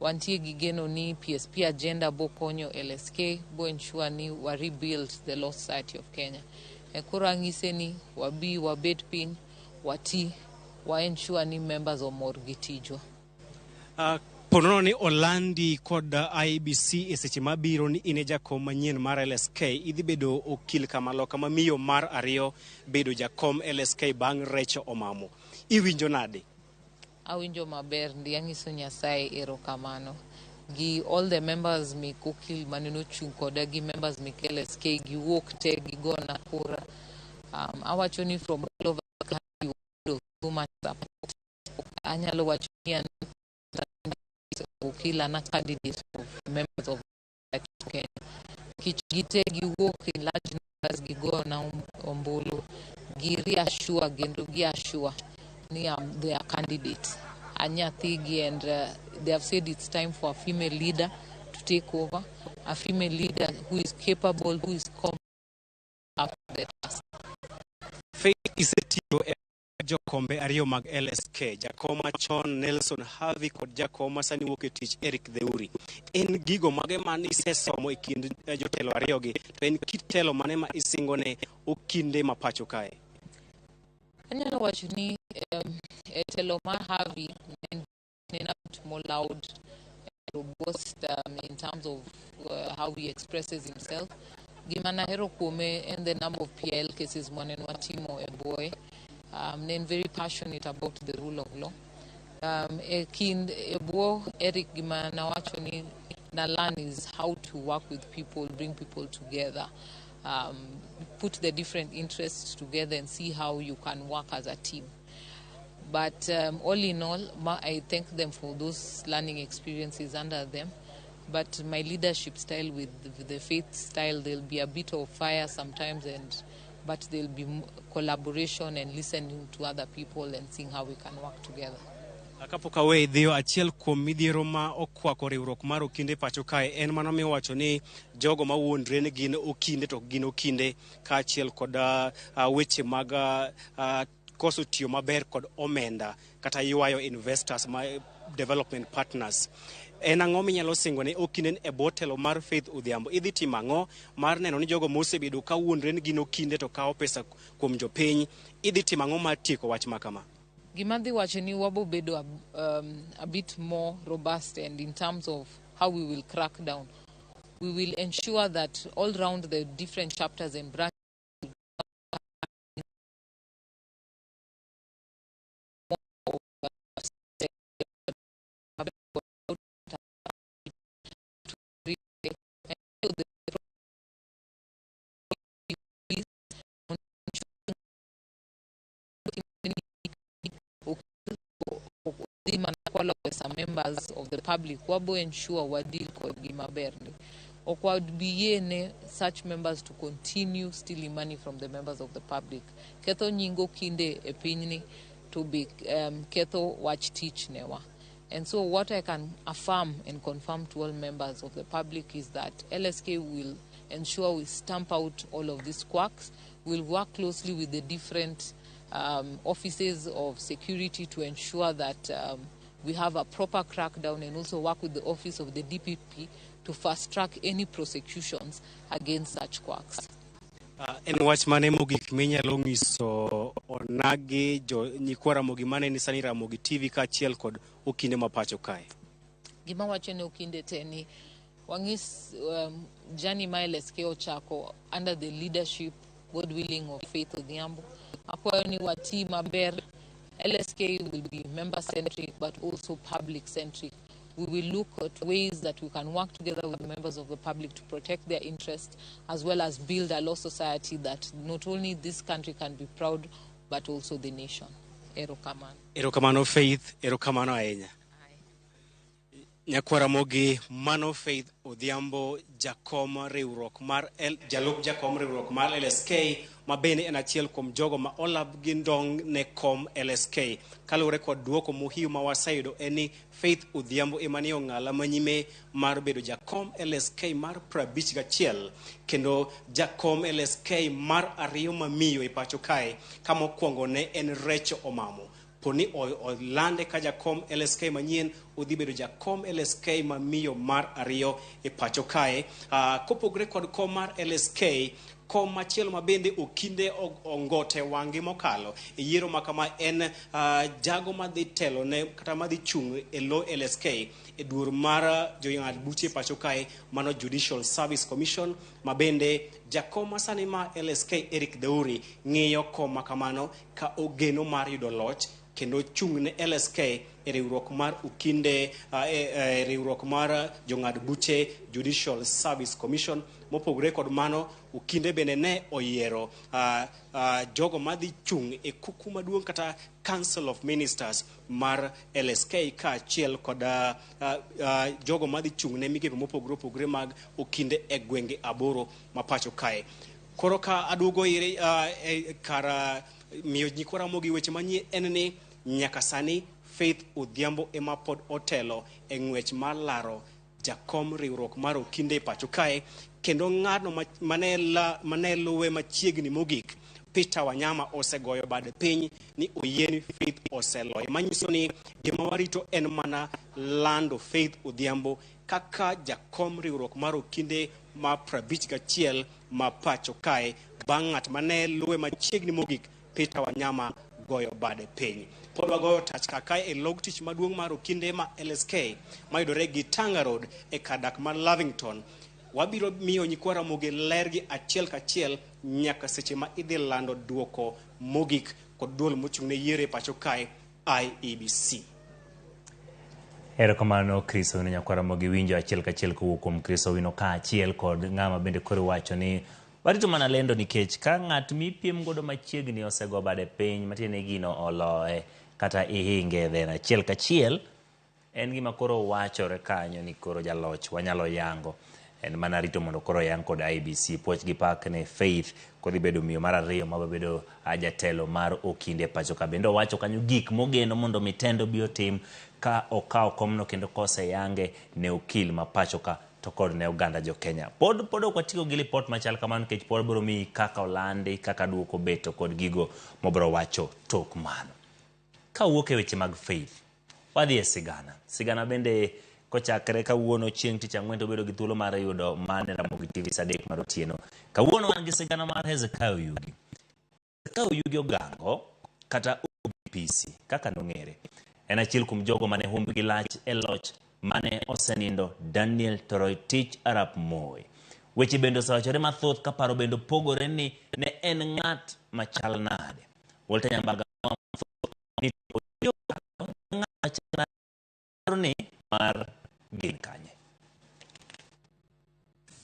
Wantie gigeno ni PSP agenda bo konyo LSK, bo ensure ni wa rebuild the Law Society of Kenya. Koro ang'ise ni wabi wabed piny, wati, wa ensure ni members omor gi tijwa. Ponono ni olandi kod IBC e seche mabiro ni ine jakom manyien mar LSK, idhi bedo okil Kamalo kama miyo mar ariyo bedo jakom LSK bang' Recho Omamo. Iwinjo nade? awinjo maber ndi anyiso Nyasaye erokamano gi all the members mi kokil maneno chung koda gi members mi LSK gi wuok te gi gona kura. Awacho ni from all over the country so much support. Anyalo wacho ni an kokil ana candidate of members of Kenya. Kichgite gi wuok in large numbers gi gona ombulu gi reassure gendo gi assure ni am their candidate. Anyathigi and they have said it's time for a female leader to take over, a female leader who is capable, who is competent after the task. Faith isetiyo jokombe ariyo mag LSK, jakom machon Nelson Havi kod jakom masani wuok e tich Eric Dheuri. En gigo mage man isesomo e kind jotelo ariyogi, to en kit telo mane ma isingone okinde ma pacho kae? Anyalo wacho ni telo mar Havi en a bit more loud and robust in terms of how he expresses himself. Gimana hero kuome and the number of PL cases maneno atimo e boy. Then very passionate about the rule of law. Kind ebo Eric gimana wacho ni na learn is how to work with people, bring people together. Put the different interests together and see how you can work as a team. But all in all, I thank them for those learning experiences under them. But my leadership style with the faith style, there'll be a bit of fire sometimes, but there'll be collaboration and listening to other people and seeing how we can work together. Kapok awe dhiyo, achiel kuom midhiero ma okwako riwruok mar okinde pacho kae en mano miwacho ni jogo mawuondre ni gin okinde to gin okinde, ka achiel kod weche mag koso tiyo maber kod omenda kata ywayo investors ma development partners. En ang'o minyalo singo ne okinde e botelo mar Faith Odhiambo? Idhi timo ang'o mar neno ni jogo mosebedo ka wuondre ni gin okinde to kawo pesa kuom jopiny? Idhi timo ang'o mar tieko wach makama? Gimadhi wacho ni wabo bedo a bit more robust, and in terms of how we will crack down, we will ensure that all round the different chapters and branches some members of the public wabo ensure wadil kod gimaberni. Okwadbiyene such members to continue stealing money from the members of the public. Ketho nyingo kinde e pinyni to be ketho wach tich newa. And so what I can affirm and confirm to all members of the public is that LSK will ensure we stamp out all of these quacks. We'll work closely with the different offices of security to ensure that we have a proper crackdown, and also work with the office of the DPP to fast track any prosecutions against such quacks. En wach mane mogik minyalo nyiso onagi jo nyikwa Ramogi mane ni sani Ramogi TV ka achiel kod okinde ma pacho kae? Gima wacho ne okinde teni wangis Jani ma LSK ochako under the leadership, God willing, of Faith Odhiambo. Akwayo ni wati maber. LSK will be member-centric but also public-centric. We will look at ways that we can work together with members of the public to protect their interests, as well as build a law society that not only this country can be proud, but also the nation. Erokamano. Erokamano Faith, erokamano ahinya. Nyakwa Ramogi, mano Faith Odhiambo, jakom riwruok mar jalup jakom riwruok mar LSK, ma bende en achiel kuom jogo ma olab gi ndong ne kom LSK. Kaluwore kod duoko muhiu ma waseyudo en ni Faith Odhiambo ema ne ong'ala manyime mar bedo jakom LSK mar 51, kendo jakom LSK mar ariyo mamiyo e pacho kae, kama okwongo ne en Recho Omamo. Poni olande ka jakom LSK manyien odhi bedo jakom LSK mamiyo mar ariyo e pacho kae. Kopogre kod kom mar LSK, kom machielo ma bende okinde ongote wangi mokalo e yiero makama en jago madhi telo ne kata madhi chung e lo LSK e duor mar joyang'ad buche pacho kae, mano Judicial Service Commission, ma bende jakom masani ma LSK Eric Dheuri ng'iyo kom makamano ka ogeno mar yudo loch kendo chung ne LSK e riwruok mar Ukinde riwruok mar jong'ad buche Judicial Service Commission. Mopogore kod mano, Ukinde bende ne oyiero jogo madhi chung e kuku maduong' kata Council of Ministers mar LSK ka achiel kod jogo madhi chung ne migepe mopogore opogore mag Ukinde e gwenge 8 ma pacho kae. Koro ka aduogo ire kar miyo nyikwa Ramogi weche manyien en ni nyaka sani Faith Odhiambo ema pod otelo e ng'wech mar laro jakom riwruok mar Ukinde pacho kae, kendo ng'ano mane luwe machiegni mogik Peter Wanyama osegoyo bade piny ni oyieni Faith oseloye, manyiso ni gima warito en mana lando Faith Odhiambo kaka jakom riwruok mar Ukinde ma 51 ma pacho kae bang' ng'at mane luwe machiegni mogik Peter Wanyama goyo bade piny. Pod wagoyo tach kaka e log tich maduong' mar Ukinde ma LSK mayudore gi Tanga Road e kadak mar Lavington. Wabiro miyo nyikwa Ramogi lergi achiel kachiel nyaka seche ma idhi lando duoko mogik kod duol mochung' ne yiero pacho kae IEBC. Erokamano Chris Owino nyakwa Ramogi winjo achiel kachiel kowuok kuom Chris Owino ka achiel kod ng'ama bende koro wacho ni warito mana lendo nikech ka ng'at mipiem godo machiegni osego bade piny matiende gino oloe kata ihinge then achiel kachiel en gima koro wachore kanyo ni koro jaloch wanyalo yango. En mana rito mondo koro yang kod IBC poch gi pak ne Faith kodhi bedo miyo mar ariyo ma bedo jatelo mar Ukinde pacho ka bendo wacho kanyo gik mogeno mondo mitendo bio tim ka okaw komno kendo kose yange ne okil ma pacho ka to kod ne Uganda jo Kenya. Pod okwatiko gi report machal kamano kech pod biro mi kaka olandi kaka duoko beto kod gigo mobro wacho tok mano. Ka wuok e weche mag Faith wadhi e sigana bende kochakre kawuono chieng' tich ang'wen to bedo gi thuolo mar yudo mane Ramogi TV saa 3 mar otieno. Kawuono wan gi sigana mar Hezekiah Yugi. Hezekiah Yugi Ogango kata OPC kaka nong'ere en achiel kuom jogo mane humbgi lach e loch mane osenindo Daniel Toroitich Arap Moi. Weche bende osewachore mathoth ka paro bende pogore ni ne en ng'at machal nade. Walter Nyambaga ni ng'at machal ni mar gin kanye.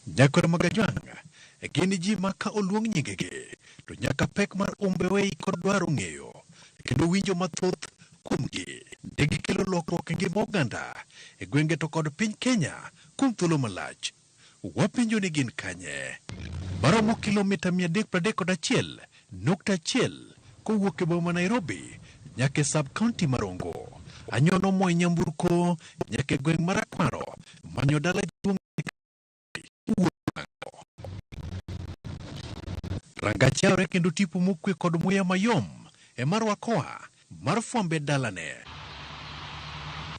Nyakore magajwanga gini ji maka oluong nyingege to nyaka pek mar umbewei kod dwaro ng'eyo kendo winjo mathoth kuomgi degi kelo lokruok e ngima oganda e gwenge to kod piny Kenya kuom thuolo malach. Wapenjo ni gin kanye. Maromo kilomita 331.1 kowuok e boma Nairobi nyaka e sub-county Marongo. Anyono moy nyamburko nyaka e gweng' mar Akwaro manyo dala duong' rangachiaore kendo tipo mokwe kod muya mayom e marwakoa mar fwambe dalane.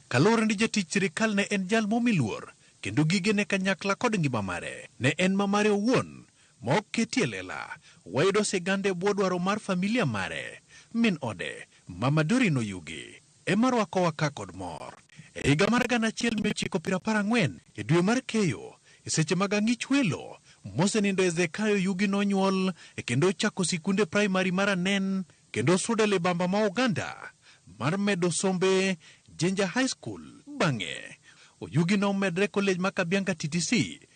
Kalore ni jatich sirikal ne en jal momiluor kendo gige ne kanyakla kod ngima mare ne en mamare owuon ma ok ketie lela. Wayudo sigande bwo dwaro mar familia mare min ode Mama Dorino Yugi e marwakowa ka kod mor. E higa mar 1940 e dwe mar keyo e seche mag ang'ich welo mosenindo Hezekiah Yugi nonyuol e kendo chako sikunde primary mar Anen kendo sude libamba ma Uganda mar medo sombe Jinja High School. Bang'e Oyugi nomedre college ma Kabianga TTC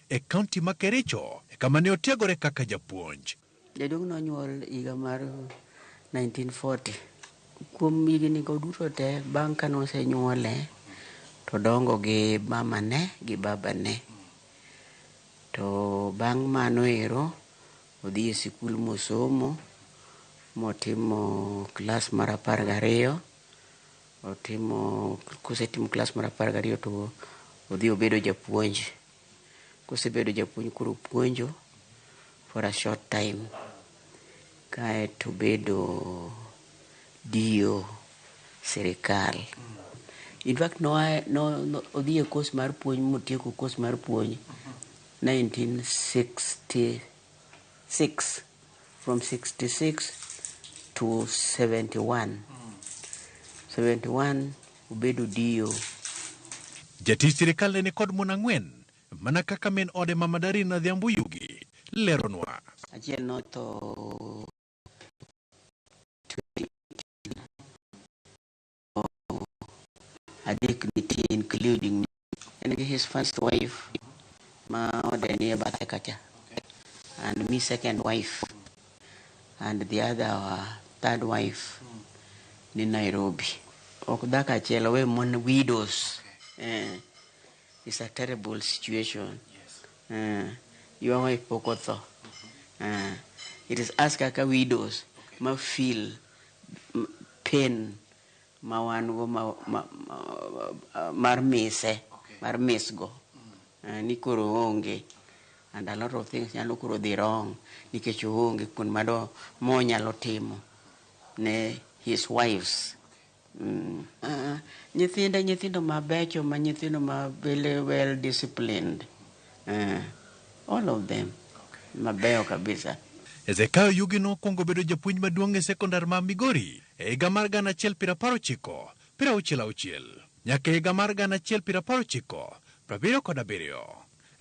e county ma Kericho kama ne otiegore kaka japuonj. Jaduong' nonyuol higa mar 1940. Kuom higni go duto te bang' ka nosenyuole to dongo gi mamane gi babane. To bang' mano ero odhi e sikul mosomo motimo klas mar 12. Kosetimo klas mar 12 to odhi obedo japuonj. Kosebedo japuonj koro puonjo for a short time kae to bedo dio sirikal. In fact odhi e course mar puonj motieko course mar puonj 1966 from 66 to 71 obedo dio. Jatich sirikal ne kod mon 4 mana kaka min ode Mama Dorino Adhiambo Yugi leronwa. Achiel notho first wife, ma odeni bathe kacha, and me second wife, and the other third wife ni Nairobi. Okdaka achiel we mon widows. It's a terrible situation. Your wife pokotho. It is ask kaka widows ma feel pain ma wan go mar mise mar misgo ni koro onge, and a lot of things nyalo koro dhi wrong nikech onge kun mado mo nyalo timo ne his wives. Nyithindo mabecho ma nyithindo ma very well disciplined, all of them mabeyo kabisa. Ezekayo Yugi nokwongo bedo japuonj maduong' e sekondar ma Migori e higa mar 1969 nyaka higa mar 1977,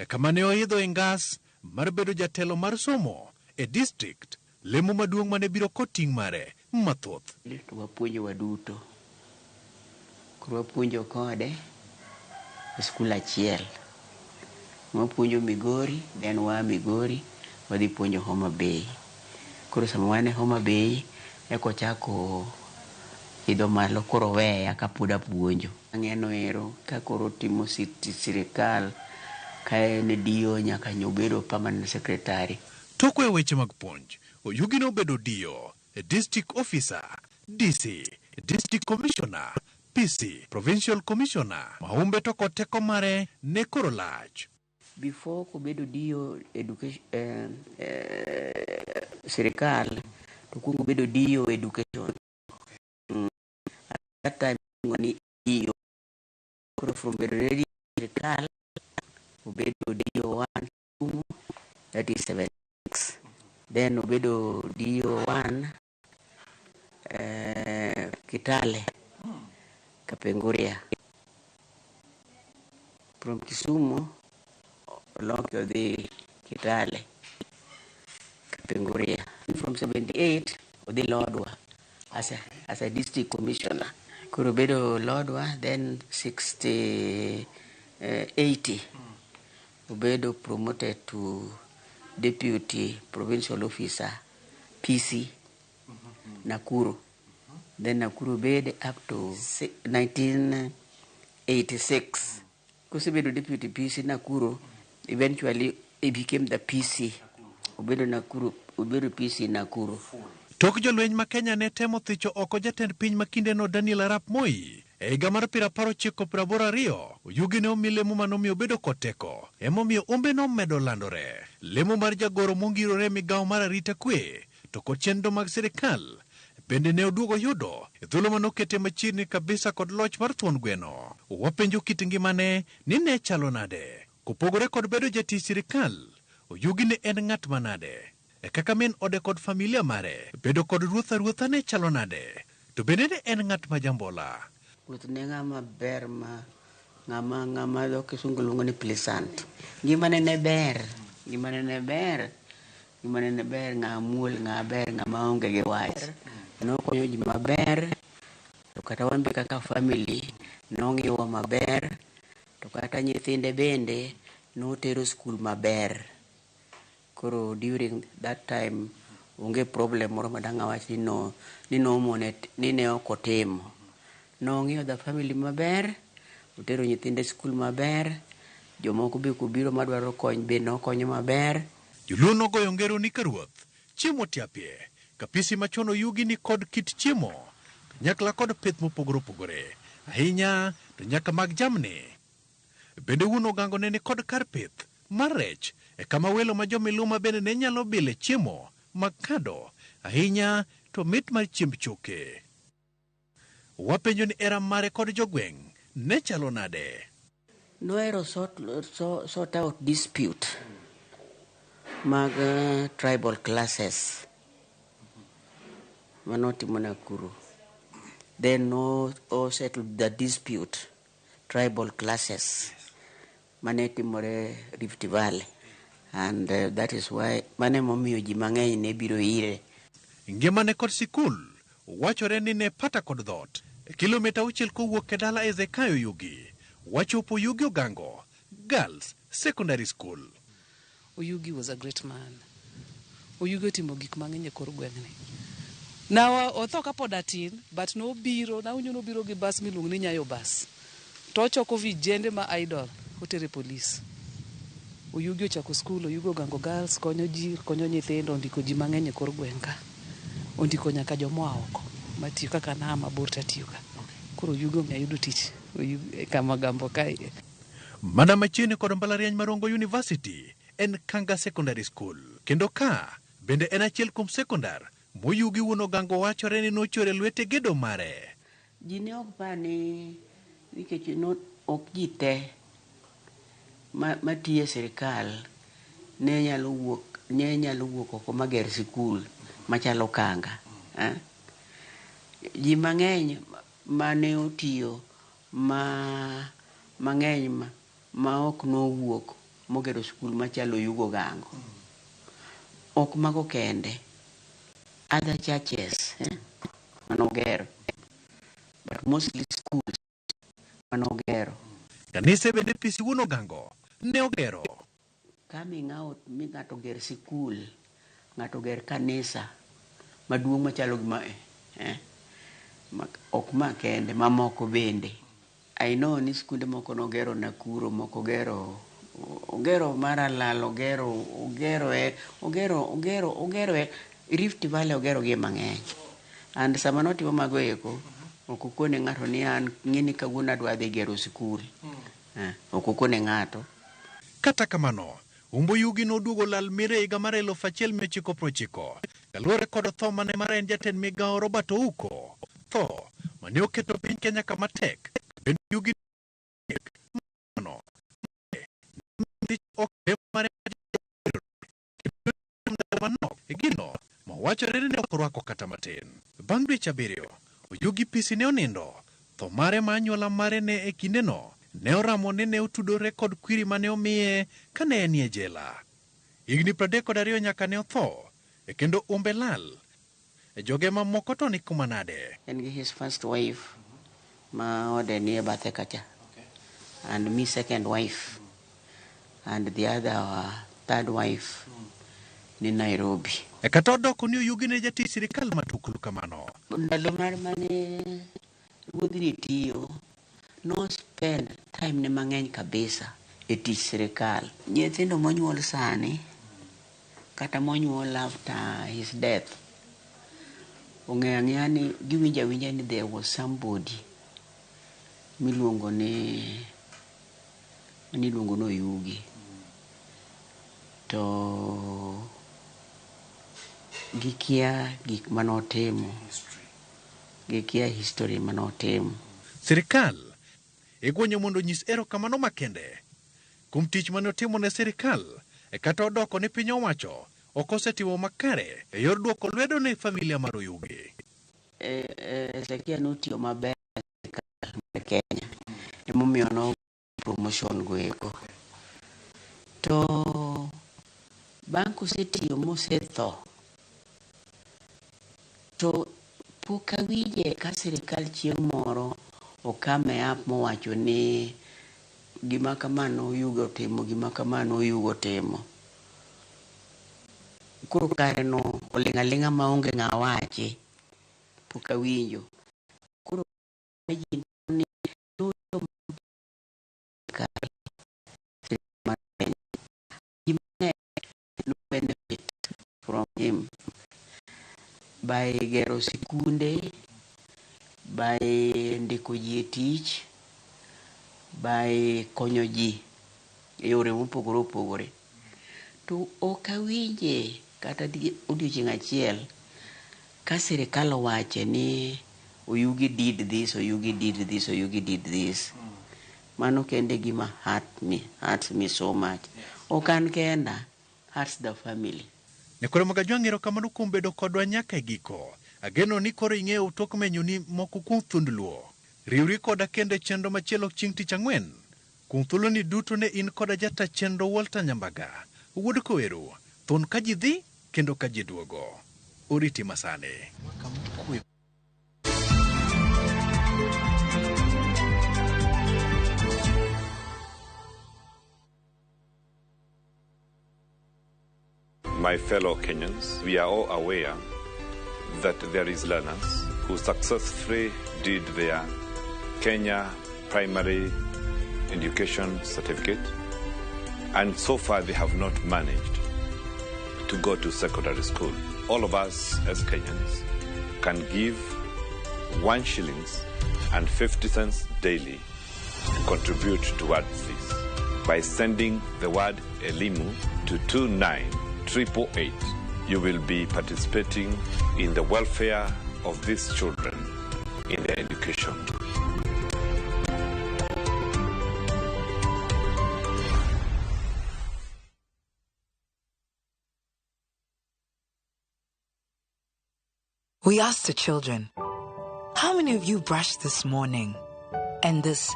kama ne oidho e ngas mar bedo jatelo mar somo e district, lemo maduong' mane biro kod ting' mare mathoth. Wapuonjo waduto, koro wapuonjo kode e skul achiel. Wapuonjo Migori, then wa Migori wadhi puonjo Homa Bay. Koro sama wane Homa Bay eko chako idho malo koro weya ka pod apuonjo. Ang'eno ero ka koro timo sirikal ka en dio nyaka nyobedo permanent secretary. Toko e weche mag puonj, Yugi nobedo dio, district officer, DC, district commissioner, PC, provincial commissioner, maumbe toko teko mare ne koro lach. Before kubedo dio education sirikal, to kubedo dio education. At that time ngoni dio kuro from bedo dio sirikal kubedo dio 1 that is 76. Then kubedo dio 1 Kitale Kapenguria. From Kisumu along to the Kitale, Kapenguria. From 78, the Lodwa as a district commissioner. Kurubedo Lodwa, then 80, Ubedo promoted to deputy provincial officer, PC, Nakuru. Then Nakuru bed up to 1986. Kusibedo deputy PC Nakuru. Eventually, he became the PC. Ubedo PC Nakuru. Tok jolweny ma Kenya ne temo thicho oko jatend piny makinde no Daniel Arap Moi e higa mar 1982, Yugi ne omi lemo manomiyo bedo koteko, emomiyo ombe nomedo landore. Lemo mar jagoro mongirore migawo mar arita kwe to kod chenro mag sirikal bende ne oduogo yudo e thuolo manokete machiegni kabisa kod loch mar thuon gweno. Wapenjo kit ngimane ni ne chalo nade. Kopogore kod bedo jatich sirikal, Yugi ne en ng'at manade. E kaka min ode kod familia mare, bedo kod ruotha ne chalo nade. To bende ne en ng'at ma jambola. Ruoth ne ng'ama ber ng'ama dho kisungu luongo ni pleasant. Ngimane ne ber, ng'ama muol, ng'ama ber, ng'ama onge gi wach. Nokonyo ji maber, to kata wan be kaka family nong'iwa maber, to kata nyithinde bende notero skul maber. Koro during that time onge problem moro madang' awach ni ne ok otimo. Nong'iyo the family maber, otero nyithinde skul maber, jomoko be kubiro madwaro kony be nokonyo maber. Joluo nogoyo ngero ni ka ruoth chiemo tiapie, kapisi machono Yugi ni kod kit chiemo nyakla kod pith mopogore opogore, ahinya to nyaka mag jamni. Bende wuon ogango ne ni kod kar pith mar rech, e kama welo ma jomiluma bende ne nyalo bile chiemo mag kado, ahinya to mit mar chiemb choke. Wapenjo ni era mare kod jogweng' ne chalo nade. Noero sort out dispute mag tribal classes manotimo Nakuru. Then no settled the dispute tribal classes manetimore Rift Valley, and that is why mane momiyo ji mang'eny ne biro ire. Ngimane kod sikul wachore ni ne pata kod dhot kilomita 6 kowuok e dala Ezekayo Yugi. Wachopo Yugi Ogango Girls Secondary School. Oyugi was a great man. Oyugi otimo gik mang'eny e kor gweng'ni. Nawa otho kapod atin, but nobiro, naunyo nobiro gi bas miluongo ni Nyayo bas. To ochoko vijende ma idol, otere polis. Oyugi ochako skul, Oyugi Ogango Girls, konyo ji, konyo nyithindo, ondiko ji mang'eny e kor gweng' ka. Ondiko nyaka jomoa oko, matiyo kaka na mabor tatiyo ka. Koro Oyugi omiyo ayudo tich, Oyugi kama gambo kae. Mana machiegni kod mbalariany Marongo University en Kanga Secondary School. Kendo ka bende en achiel kuom sekondar moyugi wuon Ogango wachore ni nochore lwete gedo mare. Ji ne ok pa ni nikech ok ji te matiyo e sirikal ne nyalo wuok oko mager sikul machalo Kanga. Ji mang'eny mane otiyo mang'eny ma ok nowuok mogero skul machalo Oyugi Ogango. Ok mago kende. Other churches manogero. But mostly schools manogero. Kanise bende pisi wuon Ogango ne ogero. Kami ng'ato ger sikul, ng'ato ger kanisa maduong' machalo gima ok ma kende, mamoko bende. I know ni skunde moko nogero Nakuru, moko ogero Maralal, ogero Rift Valley, ogero gi mang'eny. And sama notimo mago eko, ok okone ng'ato ni an ng'ini kawuono adwa dhi gero sikul. Ok okone ng'ato. Kata kamano, umbo Yugi noduogo lal mire higa mar 1990 kaluwore kod tho mane mar en jatend migawo Robert Ouko. Tho mane oketo piny Kenya kama tek. Bende Yugi gino mawachore ni ok orwako kata matin. Bang' dweche 7, Oyugi pisi ne onindo. Tho mare ma anyuola mare ne e kindeno ne oramo ni ne otudore kod kwiri mane omiye kane en e jela. Higni 32 nyaka ne otho, kendo umbe lal. Joge mamoko to ni kuma nade? And his first wife ma ode ni e bathe kacha. And me second wife. And the other third wife ni Nairobi. Kata odoko ni Oyugi ne jatich sirikal matuklu kamano. Ndalo mane wuodhni tiyo, no spend time ne mang'eny kabisa e tich sirikal. Nyithindo monyuol sani, kata monyuol after his death, ong'eyo ang'eya ni giwinjo awinja ni there was somebody miluongo ni Oyugi. To gikia gik manotimo, gikia history manotimo. Sirikal igwenyo mondo nyis erokamano makende kuom tich mane otimo ne sirikal, kata odoko ni piny owacho ok osetimo makare e yor duoko lwedo ne familia mar Oyugi. Ezekia notiyo maber e Kenya, emomiyo no promotion goeko. To bang' kosetiyo mosetho, to pok awinje ka sirikal chieng' moro okame up mowacho ni gima kamano Oyugi otimo, gima kamano Oyugi otimo. Koro kare no oling' aling'a maonge ng'awache, pok awinjo. Koro ji ni no benefit from him by gero sikunde, by ndiko ji e tich, by konyo ji e yore mopogore opogore. To ok awinje kata odiochieng' achiel ka sirikal owache ni Oyugi did this, Oyugi did this, Oyugi did this. Mano kende gima hurts me so much. Ok an kenda, hurts the family. Nekore magajwang' erokamano kuom bedo kodwa nyaka e giko. Ageno ni koro ing'eyo utok menyoni moko kuom thund luo. Riwri koda kende chenro machielo chieng' tich ang'wen. Kuom thuloni duto ne in koda jata chenro Walter Nyambaga. Wuod Koweru, thun ka ji dhi kendo ka ji duogo. Oriti masane. my fellow Kenyans, we are all aware that there is learners who successfully did their Kenya primary education certificate, and so far they have not managed to go to secondary school. All of us as Kenyans can give 1 shilling and 50 cents daily to contribute towards this by sending the word Elimu to 29888. You will be participating in the welfare of these children in their education. We asked the children, how many of you brushed this morning? And this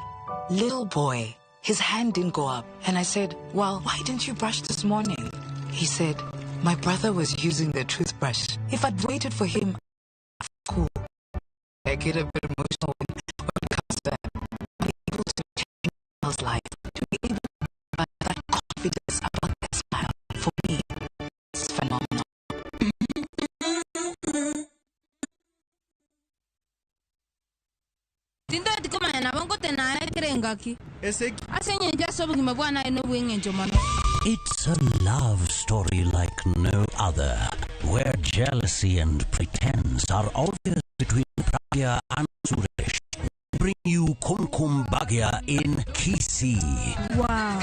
little boy, his hand didn't go up. And I said, well, why didn't you brush this morning? He said, my brother was using the toothbrush. If I'd waited for him, cool. I get a bit emotional when it comes to being able to change people's life, to be able to have that confidence about their smile. For me, it's phenomenal. It's a love story like no other, where jealousy and pretense are obvious between Pragya and Suresh. Bring you Kumkum Bhagya in Kisii. Wow.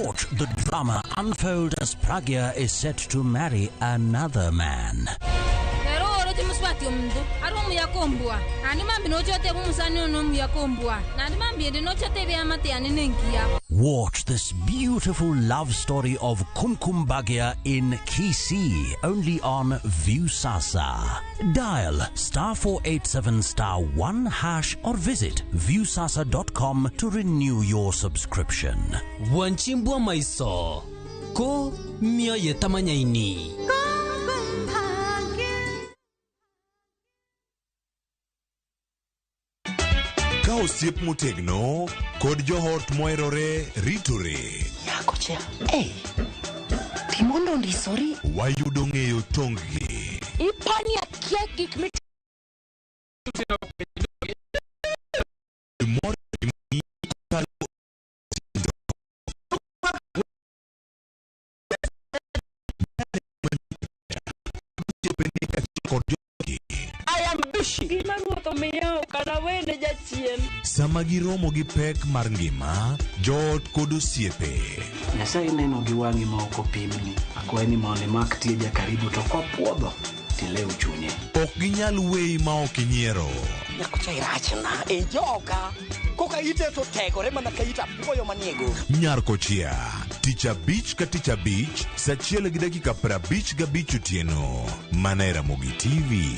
Watch the drama unfold as Pragya is set to marry another man. Watch this beautiful love story of Kumkum Bhagya in Kisii, only on Viusasa. Dial *487*1# or visit viusasa.com to renew your subscription. Wanchimbwa maiso ko mio yetamanyaini. Ka osiep motegno kod johort moherore ritore. Yakocha, timondo ndisori. Wayudo ng'eyo tonggi. Ipani akia gik mit. Sama giromo gi pek mar ngima, joot kod osiepe. Nyasaye neno gi wang'i ma ok opimni. Akwaye ni mondo imak tieja karibu to kopuodho tilew chunye. Ok ginyal weyi ma ok inyiero. Nyakocha irachna e joga. Koka ite to tegore mana ka ita puoyo maniego. Nyar kochia, tich abich ka tich abich, saa 1:55 otieno. Mana e Ramogi TV.